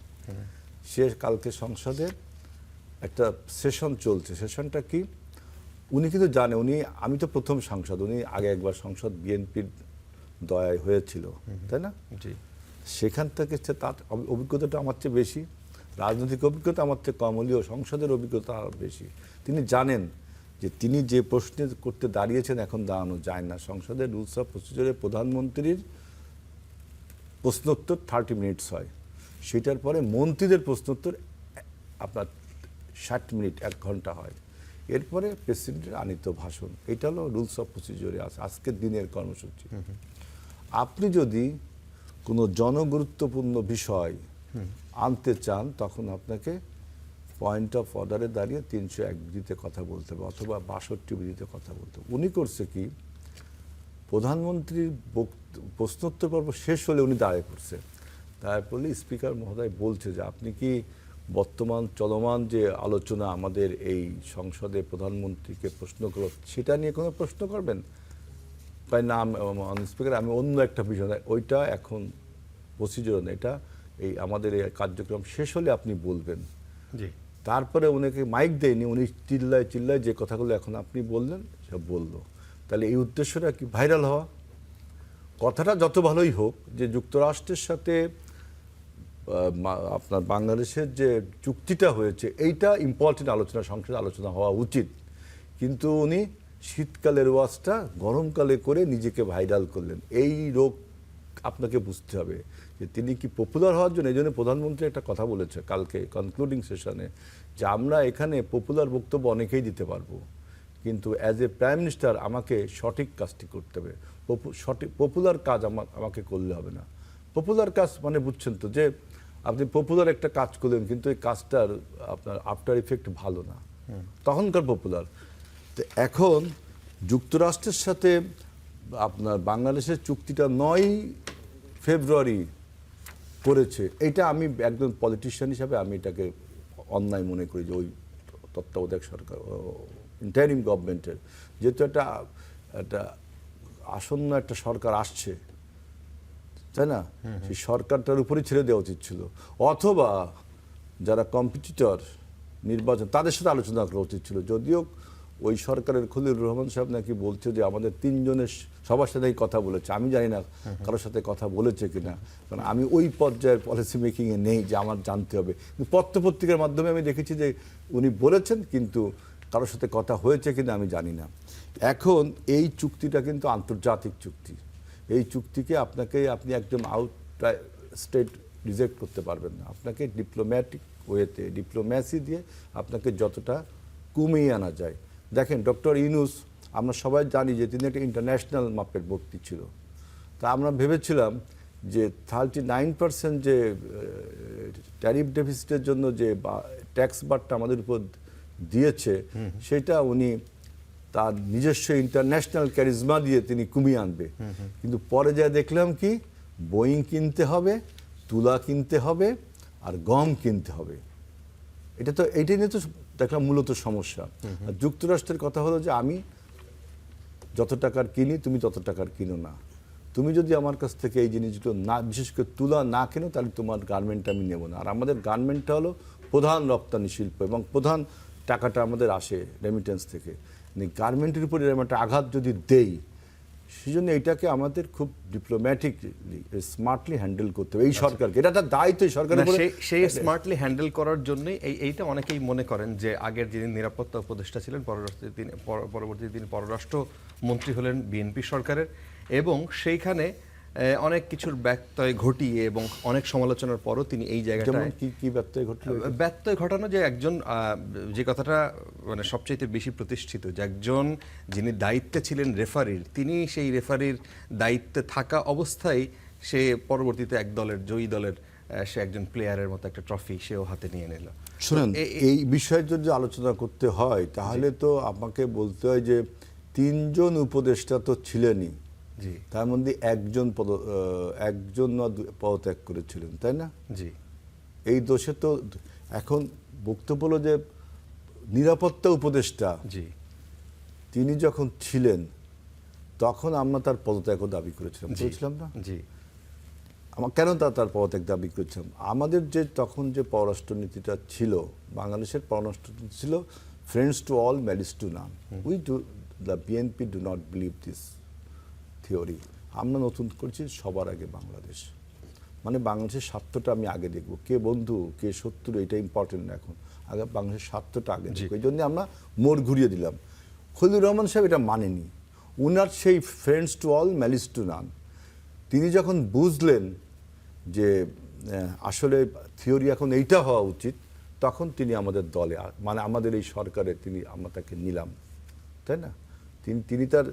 সে কালকে সংসদে একটা সেশন চলছে, সেশনটা কি উনি কিন্তু জানে, আমি তো প্রথম সাংসদ, উনি আগে একবার সংসদ বিএনপির দয়ায় হয়েছিল, তাই না? জি। সেখান থেকে তার অভিজ্ঞতাটা আমার চেয়ে বেশি, রাজনৈতিক অভিজ্ঞতা আমার চেয়ে কম হলেও সংসদের অভিজ্ঞতা আরও বেশি। তিনি জানেন যে তিনি যে প্রশ্ন করতে দাঁড়িয়েছেন এখন দাঁড়ানো যায় না। সংসদের রুলস অফ প্রসিজারে প্রধানমন্ত্রীর প্রশ্নোত্তর 30 মিনিটস হয়, সেটার পরে মন্ত্রীদের প্রশ্নোত্তর আপনার 60 মিনিট, 1 ঘন্টা হয়। এরপরে প্রেসিডেন্টের আনিত ভাষণ। এটা হলো রুলস অফ প্রসিজারে আছে আজকের দিনের কর্মসূচি। আপনি যদি কোনো জনগুরুত্বপূর্ণ বিষয় আনতে চান তখন আপনাকে পয়েন্ট অফ অর্ডারে দাঁড়িয়ে 301 বিধিতে কথা বলতে হবে অথবা 62 বিধিতে কথা বলতে হবে। উনি করছে কি, প্রধানমন্ত্রীর প্রশ্নোত্তর পর্ব শেষ হলে উনি দাঁড়িয়ে পড়ছে, তারপরে স্পিকার মহোদয় বলছে যে আপনি কি বর্তমান চলমান যে আলোচনা আমাদের এই সংসদে প্রধানমন্ত্রীকে প্রশ্ন করো সেটা নিয়ে কোনো প্রশ্ন করবেন? তাই না স্পিকার, আমি অন্য একটা বিষয়, ওইটা এখন প্রসিজার না, এটা এই আমাদের এই কার্যক্রম শেষ হলে আপনি বলবেন। জি। তারপরে উনাকে মাইক দেয়নি, উনি চিল্লায় চিল্লায় যে কথাগুলো এখন আপনি বললেন সব বললো। তাহলে এই উদ্দেশ্যটা কি? ভাইরাল হওয়া। কথাটা যত ভালোই হোক যে যুক্তরাষ্ট্রের সাথে আপনার বাংলাদেশের যে চুক্তিটা হয়েছে এইটা ইম্পর্টেন্ট আলোচনা, সংসদে আলোচনা হওয়া উচিত, কিন্তু উনি শীতকালের ওয়াজটা গরমকালে করে নিজেকে ভাইরাল করলেন। এই রোগ আপনাকে বুঝতে হবে যে তিনি কি পপুলার হওয়ার জন্য। এই জন্য প্রধানমন্ত্রী একটা কথা বলেছে কালকে কনক্লুডিং সেশনে যে আমরা এখানে পপুলার বক্তব্য অনেকেই দিতে পারবো, কিন্তু অ্যাজ এ প্রাইম মিনিস্টার আমাকে সঠিক কাজটি করতে হবে। সঠিক পপুলার কাজ আমাকে করলে হবে না। পপুলার কাজ মানে বুঝছেন তো, যে আপনি পপুলার একটা কাজ করলেন কিন্তু এই কাজটার আপনার আফটার ইফেক্ট ভালো না, তখনকার পপুলার। তো এখন যুক্তরাষ্ট্রের সাথে আপনার বাংলাদেশের চুক্তিটা 9 ফেব্রুয়ারি করেছে, এটা আমি একজন পলিটিশিয়ান হিসাবে আমি এটাকে অন্যায় মনে করি যে ওই তত্ত্বাবধায়ক সরকার ইন্টারিম গভর্নমেন্টের, যেহেতু একটা আসন্ন একটা সরকার আসছে, তাই না, সেই সরকারটার উপরই ছেড়ে দেওয়া উচিত ছিল, অথবা যারা কম্পিটিটর নির্বাচন তাদের সাথে আলোচনা করা উচিত ছিল। যদিও ওই সরকারের খলিলুর রহমান সাহেব নাকি বলছে যে আমাদের 3 জনের সবার সাথেই কথা বলেছে, আমি জানি না কারোর সাথে কথা বলেছে কিনা, কারণ আমি ওই পর্যায়ের পলিসি মেকিংয়ে নেই যে আমার জানতে হবে। কিন্তু পত্রপত্রিকার মাধ্যমে আমি দেখেছি যে উনি বলেছেন, কিন্তু কারোর সাথে কথা হয়েছে কিনা আমি জানি না। এখন এই চুক্তিটা কিন্তু আন্তর্জাতিক চুক্তি, এই চুক্তিকে আপনি একদম আউট স্টেট রিজেক্ট করতে পারবেন না। আপনাকে ডিপ্লোম্যাটিক ওয়েতে, ডিপ্লোম্যাসি দিয়ে আপনাকে যতটা কমিয়ে আনা যায়। দেখেন ডক্টর ইউনূস, আমরা সবাই জানি যে তিনি একটা ইন্টারন্যাশনাল মাপের ব্যক্তি ছিল। তা আমরা ভেবেছিলাম যে 39% যে ট্যারিফ ডেফিসিটের জন্য যে ট্যাক্স বারটা আমাদের উপর দিয়েছে সেটা উনি তার নিজস্ব ইন্টারন্যাশনাল ক্যারিজমা দিয়ে তিনি কমিয়ে আনবে। কিন্তু পরে যা দেখলাম কি, বোয়িং কিনতে হবে, তুলা কিনতে হবে, আর গম কিনতে হবে। এইটাই নিয়ে তো দেখলাম মূলত সমস্যা। আর যুক্তরাষ্ট্রের কথা হলো যে আমি যত টাকার কিনি তুমি তত টাকার কিনো না, তুমি যদি আমার কাছ থেকে এই জিনিসগুলো না, বিশেষ করে তুলা না কেনো, তাহলে তোমার গার্মেন্ট আমি নেব না। আর আমাদের গার্মেন্টটা হলো প্রধান রপ্তানি শিল্প এবং প্রধান টাকাটা আমাদের আসে রেমিটেন্স থেকে। গার্মেন্টের উপর এরকম একটা আঘাত যদি দেই, সেই জন্য এটাকে আমাদের খুব ডিপ্লোম্যাটিকলি স্মার্টলি হ্যান্ডেল করতে হবে এই সরকারকে। এটা একটা দায়িত্ব সরকারের উপরে। সেই স্মার্টলি হ্যান্ডেল করার জন্যই এইটা অনেকেই মনে করেন যে আগের যিনি নিরাপত্তা উপদেষ্টা ছিলেন, পরবর্তী তিনি পররাষ্ট্র মন্ত্রী হলেন বিএনপি সরকারের, এবং সেইখানে অনেক কিছুর ব্যত্যয় ঘটিয়ে এবং অনেক সমালোচনার পরও তিনি এই জায়গাটায় কি ব্যত্যয় ঘটলো? ব্যত্যয় ঘটানো যে একজন, যে কথাটা মানে সবচাইতে বেশি প্রতিষ্ঠিত, যে একজন যিনি দায়িত্বে ছিলেন রেফারির, তিনি সেই রেফারির দায়িত্বে থাকা অবস্থায় সে পরবর্তীতে এক দলের, জয়ী দলের সে একজন প্লেয়ারের মতো একটা ট্রফি সেও হাতে নিয়ে নিল। শুনুন, এই বিষয়ে যদি আলোচনা করতে হয় তাহলে তো আমাকে বলতে হয় যে 3 জন উপদেষ্টা তো ছিলেনই, তার মধ্যে একজন পদত্যাগ করেছিলেন, তাই না? জি। এই দোষে তো এখন বক্তব্য হলো যে নিরাপত্তা উপদেষ্টা, জি, তিনি যখন ছিলেন তখন আমরা তার পদত্যাগও দাবি করেছিলাম, করেছিলাম না? জি, কেন তার পদত্যাগ দাবি করেছিলাম? আমাদের যে তখন যে পররাষ্ট্রনীতিটা ছিল, বাংলাদেশের পররাষ্ট্রনীতি ছিল friends to all, malice two naan. The BNP do not believe this theory. আমরা নতুন করছি সবার আগে বাংলাদেশ, মানে বাংলাদেশের স্বার্থটা আমি আগে দেখব, কে বন্ধু কে শত্রু এটা ইম্পর্টেন্ট না, এখন আগে বাংলাদেশের স্বার্থটা আগে দেখব। এই জন্য আমরা মোড় ঘুরিয়ে দিলাম। খলিলুর রহমান সাহেব এটা মানেনি, উনার সেই friends to all, malice two নান। তিনি যখন বুঝলেন যে আসলে থিওরি এখন এইটা হওয়া উচিত, তখন তিনি আমাদের দলে, মানে আমাদের এই সরকারে আমরা তাকে নিলাম, তাই না? তিনি তার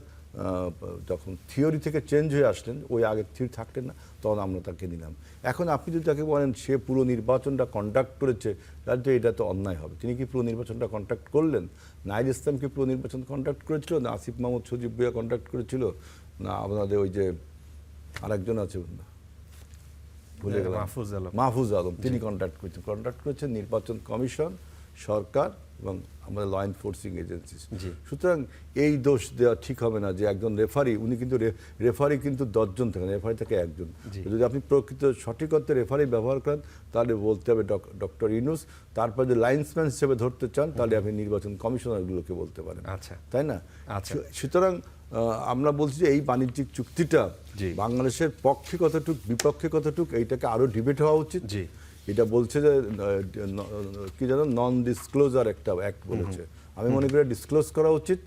যখন থিওরি থেকে চেঞ্জ হয়ে আসলেন, ওই আগের থিওরি থাকলেন না, তখন আমরা তাকে নিলাম। এখন আপনি যদি তাকে বলেন সে পুরো নির্বাচনটা কন্ডাক্ট করেছে, তাহলে তো এটা তো অন্যায় হবে। তিনি কি পুরো নির্বাচনটা কন্ডাক্ট করলেন? নাহিদ ইসলাম কি পুরো নির্বাচন কন্ডাক্ট করেছিল? না আসিফ মাহমুদ সজীব ভুঁইয়া কন্ডাক্ট করেছিল? না আপনাদের ওই যে আরেকজন আছে, ভুলে গেলাম, মাহফুজ আলম, তিনি কন্ডাক্ট করেছেন নির্বাচন কমিশন, সরকার এবং আমাদের ল এনফোর্সিং এজেন্সিস। সুতরাং এই দোষ দেওয়া ঠিক হবে না যে একজন রেফারি, উনি কিন্তু রেফারি কিন্তু 10 জন থাকেন, রেফারি থাকে একজন। যদি আপনি প্রকৃত সঠিক অর্থে রেফারি ব্যবহার করেন, তাহলে বলতে হবে ডক্টর ইউনূস। তারপর যদি লাইন্সম্যান হিসেবে ধরতে চান, তাহলে আপনি নির্বাচন কমিশনারগুলোকে বলতে পারেন, তাই না? সুতরাং আমরা বলছি যে এই বাণিজ্যিক চুক্তিটা বাংলাদেশের পক্ষে কতটুক, বিপক্ষে কতটুক, এইটাকে আরো ডিবেট হওয়া উচিত। এটা বলছে যে কি জানো, নন ডিসক্লোজার একটা অ্যাক্ট বলেছে। আমি মনে করি ডিসক্লোজ করা উচিত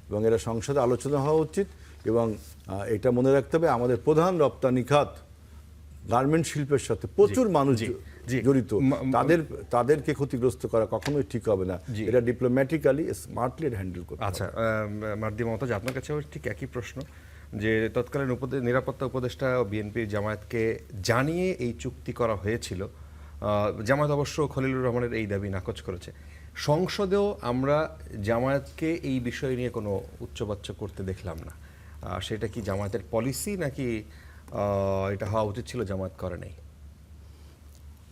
এবং এটা সংসদে আলোচনা হওয়া উচিত। এবং এটা মনে রাখতে হবে, আমাদের প্রধান রপ্তানি খাত গার্মেন্ট শিল্পের সাথে প্রচুর মানুষ জড়িত, তাদেরকে ক্ষতিগ্রস্ত করা কখনোই ঠিক হবে না। এটা ডিপ্লোম্যাটিক্যালি স্মার্টলি হ্যান্ডেল করতে হবে। আচ্ছা, মার্দি মমতাজ, আপনার কাছেও ঠিক একই প্রশ্ন, যে তৎকালীন নিরাপত্তা উপদেষ্টা বিএনপির জামায়াতকে জানিয়ে এই চুক্তি করা হয়েছিল। জামায়াত অবশ্য খলিলুর রহমানের এই দাবি নাকচ করেছে। সংসদেও আমরা জামায়াতকে এই বিষয় নিয়ে কোনো উচ্চবাচ্য করতে দেখলাম না। সেটা কি জামায়াতের পলিসি, নাকি এটা হওয়া উচিত ছিল, জামায়াত করে নাই?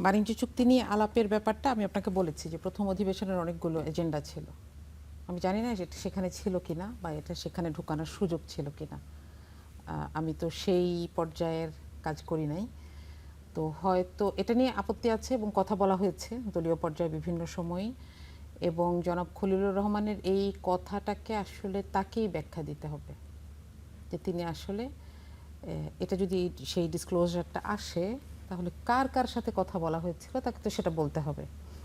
বাণিজ্য চুক্তি নিয়ে আলাপের ব্যাপারটা আমি আপনাকে বলেছি যে প্রথম অধিবেশনের অনেকগুলো এজেন্ডা ছিল। আমি জানি না এটা সেখানে ছিল কিনা বা এটা সেখানে ঢুকানোর সুযোগ ছিল কিনা। আমি তো সেই পর্যায়ের কাজ করি নাই, তো হয়তো এটা নিয়ে আপত্তি আছে এবং কথা বলা হয়েছে দলীয় পর্যায়ে বিভিন্ন সময়ই। এবং জনাব খলিলুর রহমানের এই কথাটাকে আসলে তাকেই ব্যাখ্যা দিতে হবে যে তিনি আসলে এটা যদি সেই ডিসক্লোজারটা আসে, তাহলে কার কার সাথে কথা বলা হয়েছিল তাকে তো সেটা বলতে হবে।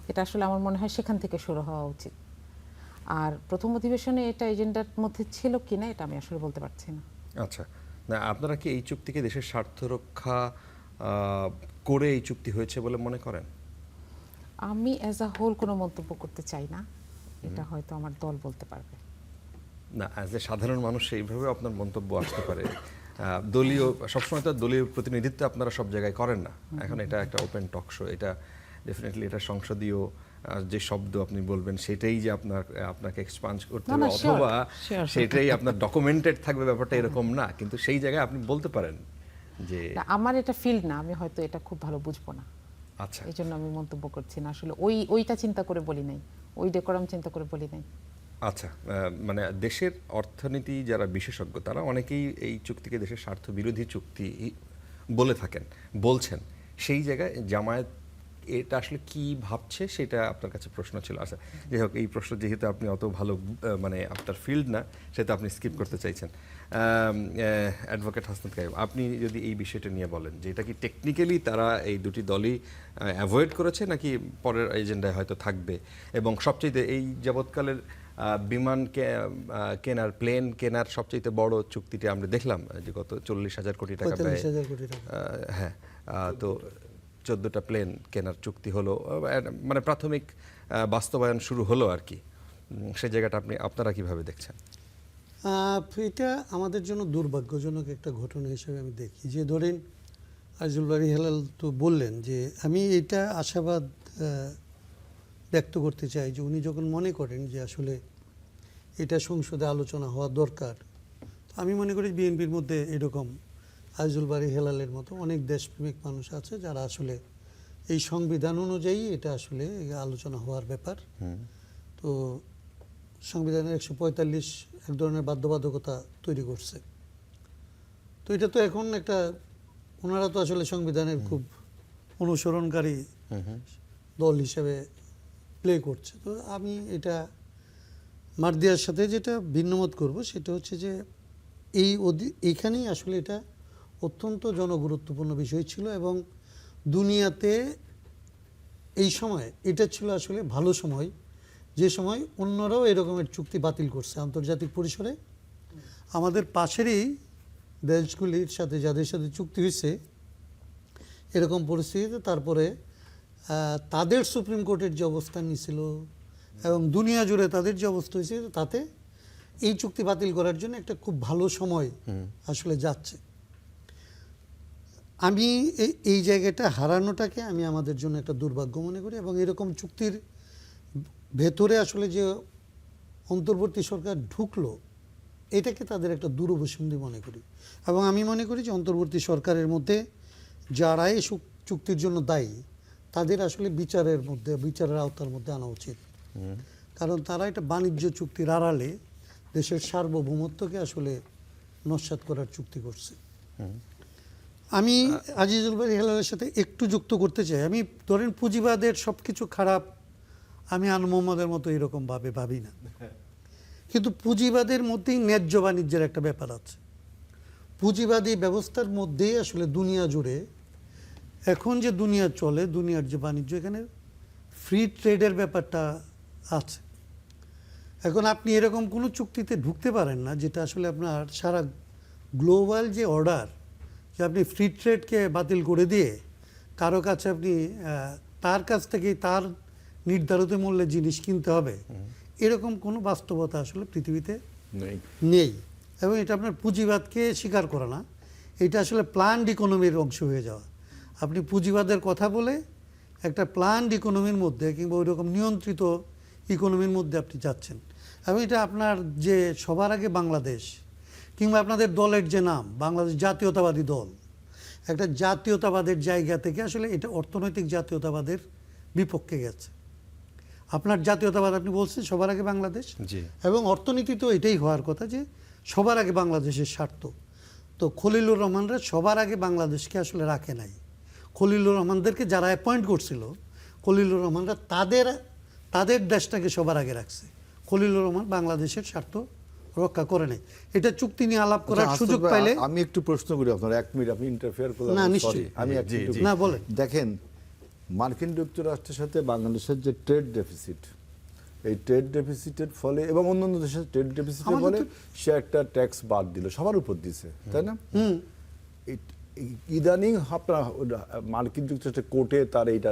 এটা আসলে আমার মনে হয় সেখান থেকে শুরু হওয়া উচিত। আর প্রথম অধিবেশনে এটা এজেন্ডার মধ্যে ছিল কিনা এটা আমি আসলে বলতে পারছি না। আচ্ছা, না আপনারা কি এই চুক্তিকে দেশের স্বার্থ রক্ষা করে এই চুক্তি হয়েছে বলে মনে করেন? আমি অ্যাজ আ হোল কোনো মন্তব্য করতে চাই না, এটা হয়তো আমার দল বলতে পারবে। না, অ্যাজ এ সাধারণ মানুষ এইভাবে আপনার মন্তব্য আসতে পারে। দলীয় সবসময় তো দলীয় প্রতিনিধিত্ব আপনারা সব জায়গায় করেন না। এখন এটা একটা ওপেন টক শো, এটা ডেফিনেটলি এটা সংসদীয় যে শব্দ আপনি বলবেন সেটাই যে আপনাকে এক্সপান্স করতে হবে, অথবা সেটাই আপনার ডকুমেন্টেড থাকবে, ব্যাপারটা এরকম না। কিন্তু সেই জায়গায় আপনি বলতে পারেন যে আমার এটা ফিল্ড না, আমি হয়তো এটা খুব ভালো বুঝবো না। আচ্ছা, এই জন্য আমি মন্তব্য করছি না। আসলে ওইটা চিন্তা করে বলি নাই, ওই ডেকোরাম চিন্তা করে বলি নাই। আচ্ছা, মানে দেশের অর্থনীতি যারা বিশেষজ্ঞ তারা অনেকেই এই চুক্তিকে দেশের স্বার্থ বিরোধী চুক্তি বলে থাকেন, বলছেন। সেই জায়গায় জামায়াত এটা আসলে কি ভাবছে সেটা আপনার কাছে প্রশ্ন ছিল। আচ্ছা, যাই হোক, এই প্রশ্ন যেহেতু আপনি অত ভালো মানে আপনার ফিল্ড না, সেটা আপনি স্কিপ করতে চাইছেন। অ্যাডভোকেট হাসনাত কাইম, আপনি যদি এই বিষয়টা নিয়ে বলেন যে এটা কি টেকনিক্যালি তারা এই দুটি দলই অ্যাভয়েড করেছে, নাকি পরের এজেন্ডায় হয়তো থাকবে? এবং সবচেয়ে এই যাবৎকালের বিমান কেনার, প্লেন কেনার সবচেয়ে বড় চুক্তিটি আমরা দেখলাম যে গত 40,000 কোটি টাকা ব্যয়, হ্যাঁ, তো 14টা প্লেন কেনার চুক্তি হলো, মানে প্রাথমিক বাস্তবায়ন শুরু হলো আর কি। সেই জায়গাটা আপনারা কিভাবে দেখছেন? এটা আমাদের জন্য দুর্ভাগ্যজনক একটা ঘটনা হিসেবে আমি দেখি। যে ধরেন আজিজুল বারী হেলাল তো বললেন যে আমি এটা আশাবাদ ব্যক্ত করতে চাই যে উনি যখন মনে করেন যে আসলে এটা সংসদে আলোচনা হওয়া দরকার, আমি মনে করি বিএনপির মধ্যে এরকম আজিজুল বারী হেলালের মতো অনেক দেশপ্রেমিক মানুষ আছে যারা আসলে এই সংবিধান অনুযায়ী এটা আসলে আলোচনা হওয়ার ব্যাপার। তো সংবিধানের 145 এক ধরনের বাধ্যবাধকতা তৈরি করছে। তো এটা তো এখন একটা, ওনারা তো আসলে সংবিধানের খুব অনুসরণকারী দল হিসেবে প্লে করছে। তো আমি এটা মার্দিয়ার সাথে যেটা ভিন্নমত করব সেটা হচ্ছে যে এইখানেই আসলে এটা অত্যন্ত জনগুরুত্বপূর্ণ বিষয় ছিল, এবং দুনিয়াতে এই সময় এটা ছিল আসলে ভালো সময়, যে সময় অন্যরাও এরকমের চুক্তি বাতিল করছে আন্তর্জাতিক পরিসরে। আমাদের পাশেরই দেশগুলির সাথে যাদের সাথে চুক্তি হয়েছে এরকম পরিস্থিতিতে তারপরে তাদের সুপ্রিম কোর্টের যে অবস্থান নিয়েছিল এবং দুনিয়া জুড়ে তাদের যে অবস্থা হয়েছে, তাতে এই চুক্তি বাতিল করার জন্য একটা খুব ভালো সময় আসলে যাচ্ছে। আমি এই জায়গাটা হারানোটাকে আমি আমাদের জন্য একটা দুর্ভাগ্য মনে করি, এবং এরকম চুক্তির ভেতরে আসলে যে অন্তর্বর্তী সরকার ঢুকলো এটাকে তাদের একটা দুরভিসন্ধি মনে করি। এবং আমি মনে করি যে অন্তর্বর্তী সরকারের মধ্যে যারা এই চুক্তির জন্য দায়ী তাদের আসলে বিচারের আওতার মধ্যে আনা উচিত। কারণ তারা এটা বাণিজ্য চুক্তির আড়ালে দেশের সার্বভৌমত্বকে আসলে নস্যাৎ করার চুক্তি করছে। আমি আজিজুল বারী হেলালের সাথে একটু যুক্ত করতে চাই। আমি ধরেন পুঁজিবাদের সব কিছু খারাপ, আমি আন মোহাম্মদের মতো এরকমভাবে ভাবি না, কিন্তু পুঁজিবাদের মধ্যেই ন্যায্য বাণিজ্যের একটা ব্যাপার আছে। পুঁজিবাদী ব্যবস্থার মধ্যেই আসলে দুনিয়া জুড়ে এখন যে দুনিয়া চলে, দুনিয়ার যে বাণিজ্য, এখানে ফ্রি ট্রেডের ব্যাপারটা আছে। এখন আপনি এরকম কোনো চুক্তিতে ঢুকতে পারেন না যেটা আসলে আপনার সারা গ্লোবাল যে অর্ডার, যে আপনি ফ্রি ট্রেডকে বাতিল করে দিয়ে কারো কাছে আপনি তার কাছ থেকেই তার নির্ধারিত মূল্যে জিনিস কিনতে হবে, এরকম কোনো বাস্তবতা আসলে পৃথিবীতে নেই। এবং এটা আপনার পুঁজিবাদকে স্বীকার করা না, এটা আসলে প্ল্যান্ড ইকোনমির অংশ হয়ে যাওয়া। আপনি পুঁজিবাদের কথা বলে একটা প্ল্যান্ড ইকোনমির মধ্যে কিংবা ওই রকম নিয়ন্ত্রিত ইকোনমির মধ্যে আপনি যাচ্ছেন। এবং এটা আপনার যে সবার আগে বাংলাদেশ কিংবা আপনাদের দলের যে নাম বাংলাদেশ জাতীয়তাবাদী দল, একটা জাতীয়তাবাদের জায়গা থেকে আসলে এটা অর্থনৈতিক জাতীয়তাবাদের বিপক্ষে গেছে। আপনার জাতীয়তাবাদ আপনি বলছেন সবার আগে বাংলাদেশ, এবং অর্থনীতি তো এটাই হওয়ার কথা যে সবার আগে বাংলাদেশের স্বার্থ। তো খলিলুর রহমানরা সবার আগে বাংলাদেশকে আসলে রাখে নাই। খলিলুর রহমানদেরকে যারা অ্যাপয়েন্ট করছিল, খলিলুর রহমানরা তাদের দেশটাকে সবার আগে রাখছে। খলিলুর রহমান বাংলাদেশের স্বার্থ রক্ষা করে নেই। এটা চুক্তি নিয়ে আলাপ করার সুযোগ পাইলে আমি একটু প্রশ্ন করি আপনার, 1 মিনিট আপনি ইন্টারফেয়ার করলেন। না, নিশ্চয়ই। আমি না, বলেন। দেখেন, মার্কিন যুক্তরাষ্ট্রের সাথে বাংলাদেশের যে ট্রেড ডেফিসিট, এই ট্রেড ডেফিসিটের ফলে এবং অন্যান্য দেশের ট্রেড ডেফিসিটের ফলে সে একটা ট্যাক্স বাদ দিল, সবার উপর দিছে, তাই না? ইদানিং আপনার মার্কিন যুক্তরাষ্ট্রের কোর্টে তার এইটা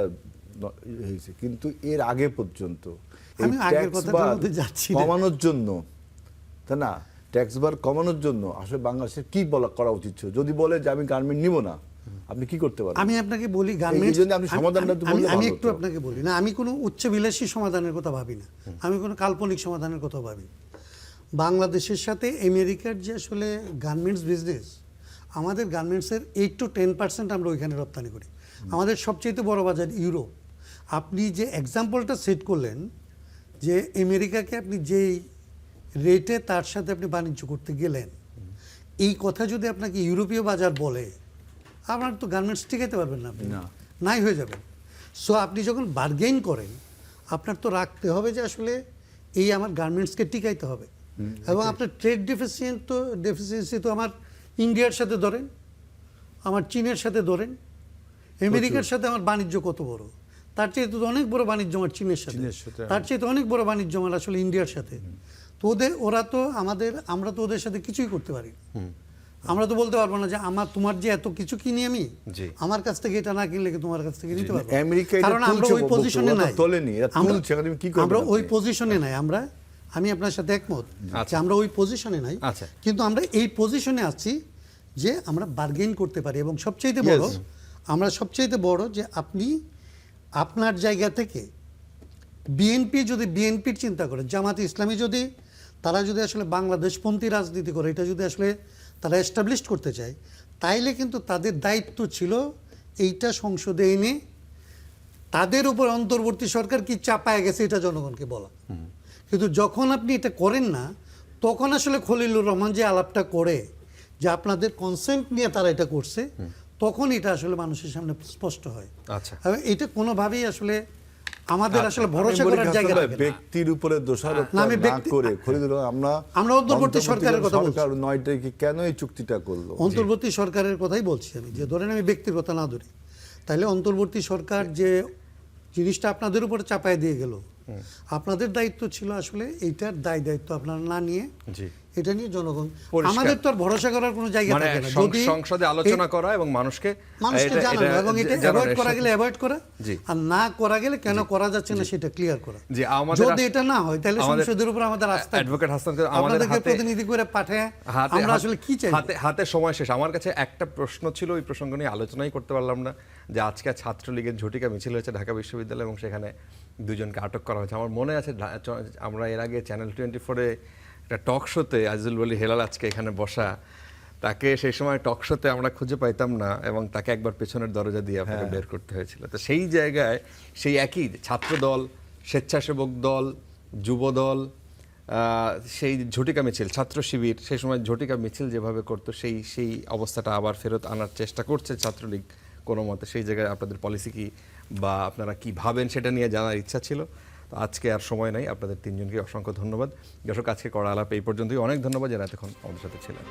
হয়েছে, কিন্তু এর আগে পর্যন্ত এই ট্যাক্স বার কমানোর জন্য, তাই না, ট্যাক্স বার কমানোর জন্য আসলে বাংলাদেশের কি করা উচিত ছিল? যদি বলে যে আমি গার্মেন্ট নিব না, আপনি কি করতে পারেন? আমি আপনাকে বলি গার্মেন্টস, আমি একটু আপনাকে বলি না, আমি কোনো উচ্চবিলাসী সমাধানের কথা ভাবি না, আমি কোনো কাল্পনিক সমাধানের কথা ভাবি। বাংলাদেশের সাথে আমেরিকার যে আসলে গার্মেন্টস বিজনেস, আমাদের গার্মেন্টসের 8 to 10% আমরা ওইখানে রপ্তানি করি। আমাদের সবচেয়ে বড় বাজার ইউরোপ। আপনি যে এক্সাম্পলটা সেট করলেন যে আমেরিকাকে আপনি যেই রেটে তার সাথে আপনি বাণিজ্য করতে গেলেন, এই কথা যদি আপনাকে ইউরোপীয় বাজার বলে, আপনার তো গার্মেন্টস টিকাইতে পারবেন না, আপনি নাই হয়ে যাবেন। সো আপনি যখন বার্গেইন করেন, আপনার তো রাখতে হবে যে আসলে এই আমার গার্মেন্টসকে টিকাইতে হবে। এবং আপনার ট্রেড ডেফিসিয়েন্সি তো আমার ইন্ডিয়ার সাথে ধরেন, আমার চীনের সাথে ধরেন, আমেরিকার সাথে আমার বাণিজ্য কত বড়, তার চেয়ে তো অনেক বড় বাণিজ্য আমার চীনের সাথে, তার চেয়ে তো অনেক বড় বাণিজ্য আমার আসলে ইন্ডিয়ার সাথে। তো ওরা তো আমরা তো ওদের সাথে কিছুই করতে পারি। আমরা তো বলতে পারবো না যে তোমার যে এত কিছু কিনি আমি, আমার কাছ থেকে এটা না কিনলে তোমার কাছ থেকে নিতে পারবো, কারণ আমরা ওই পজিশনে নাই। আমরা ওই পজিশনে নাই, আমি আপনার সাথে একমত যে আমরা ওই পজিশনে নাই, কিন্তু আমরা এই পজিশনে আছি যে আমরা বার্গেইন করতে পারি। এবং সবচাইতে বড় যে আপনি আপনার জায়গা থেকে বিএনপির চিন্তা করে, জামাতে ইসলামী তারা যদি আসলে বাংলাদেশপন্থী রাজনীতি করে, এটা যদি আসলে তারা এস্টাবলিশ করতে চায়, তাইলে কিন্তু তাদের দায়িত্ব ছিল এইটা সংসদে এনে তাদের উপর অন্তর্বর্তী সরকার কি চাপায় গেছে এটা জনগণকে বলা। কিন্তু যখন আপনি এটা করেন না, তখন আসলে খলিলুর রহমান যে আলাপটা করে যে আপনাদের কনসেন্ট নিয়ে তারা এটা করছে, তখন এটা আসলে মানুষের সামনে স্পষ্ট হয়। আচ্ছা, এবং এটা কোনোভাবেই আসলে আমাদের আসলে ভরসা আমি বলি করার কি, জায়গা আসলে থাকে না। ব্যক্তির উপরে দোষারোপ না, আমি না ব্যক্তি- করে খলিলুর আমরা অন্তর্বর্তী সরকারের কথা বলছি। সরকার 9 তারিখে কেন এই চুক্তিটা করলো? অন্তর্বর্তী সরকারের কথাই বলছি আমি, যে ধরেন আমি ব্যক্তির কথা না ধরি, তাহলে অন্তর্বর্তী সরকার যে জিনিসটা আপনাদের উপরে চাপায় দিয়ে গেল, আপনাদের দায়িত্ব ছিল আসলে এইটার দায়িত্ব আপনারা না নিয়ে জি, এটা নিয়ে জনগণ, পরিষ্কার। আমাদের তো আর ভরসা করার কোনো জায়গা মানে থাকে না। যদি সংসদে আলোচনা করা এবং মানুষকে জানানো এবং এটা অ্যাভয়েড করা গেলে অ্যাভয়েড করা, জি। আর না করা গেলে কেন করা যাচ্ছে না সেটা ক্লিয়ার করা। জি, আমাদের যদি এটা না হয় তাহলে সংসদের উপর আমাদের আস্থা, অ্যাডভোকেট হাসান আমাদের আপনাদেরকে হাতে প্রতিনিধি করে পাঠায় আমরা আসলে কি চাই? হাতে সময় শেষ। আমার কাছে একটা প্রশ্ন ছিল, ওই প্রসঙ্গ নিয়ে আলোচনাই করতে পারলাম না, যে আজকে ছাত্রলীগের ঝটিকা মিছিল হয়েছে ঢাকা বিশ্ববিদ্যালয় এবং সেখানে দুজনকে আটক করা হয়েছে। আমার মনে আছে আমরা এর আগে চ্যানেল 24-এ একটা টক শোতে আজিজুল ওলি হেলাল আজকে এখানে বসা, তাকে সেই সময় টক শোতে আমরা খুঁজে পাইতাম না এবং তাকে একবার পেছনের দরজা দিয়ে আপনাকে বের করতে হয়েছিল। তো সেই জায়গায় সেই একই ছাত্র দল, স্বেচ্ছাসেবক দল, যুব দল, সেই ঝটিকা মিছিল, ছাত্র শিবির সেই সময় ঝটিকা মিছিল যেভাবে করতো, সেই অবস্থাটা আবার ফেরত আনার চেষ্টা করছে ছাত্রলীগ কোনো মতে। সেই জায়গায় আপনাদের পলিসি কি বা আপনারা কি ভাবেন সেটা নিয়ে জানার ইচ্ছা ছিল। তো আজকে আর সময় নাই, আপনাদের তিনজনকে অসংখ্য ধন্যবাদ। দর্শক, আজকে করা আলাপ এই পর্যন্তই। অনেক ধন্যবাদ যারা এতক্ষণ আমাদের সাথে ছিলেন।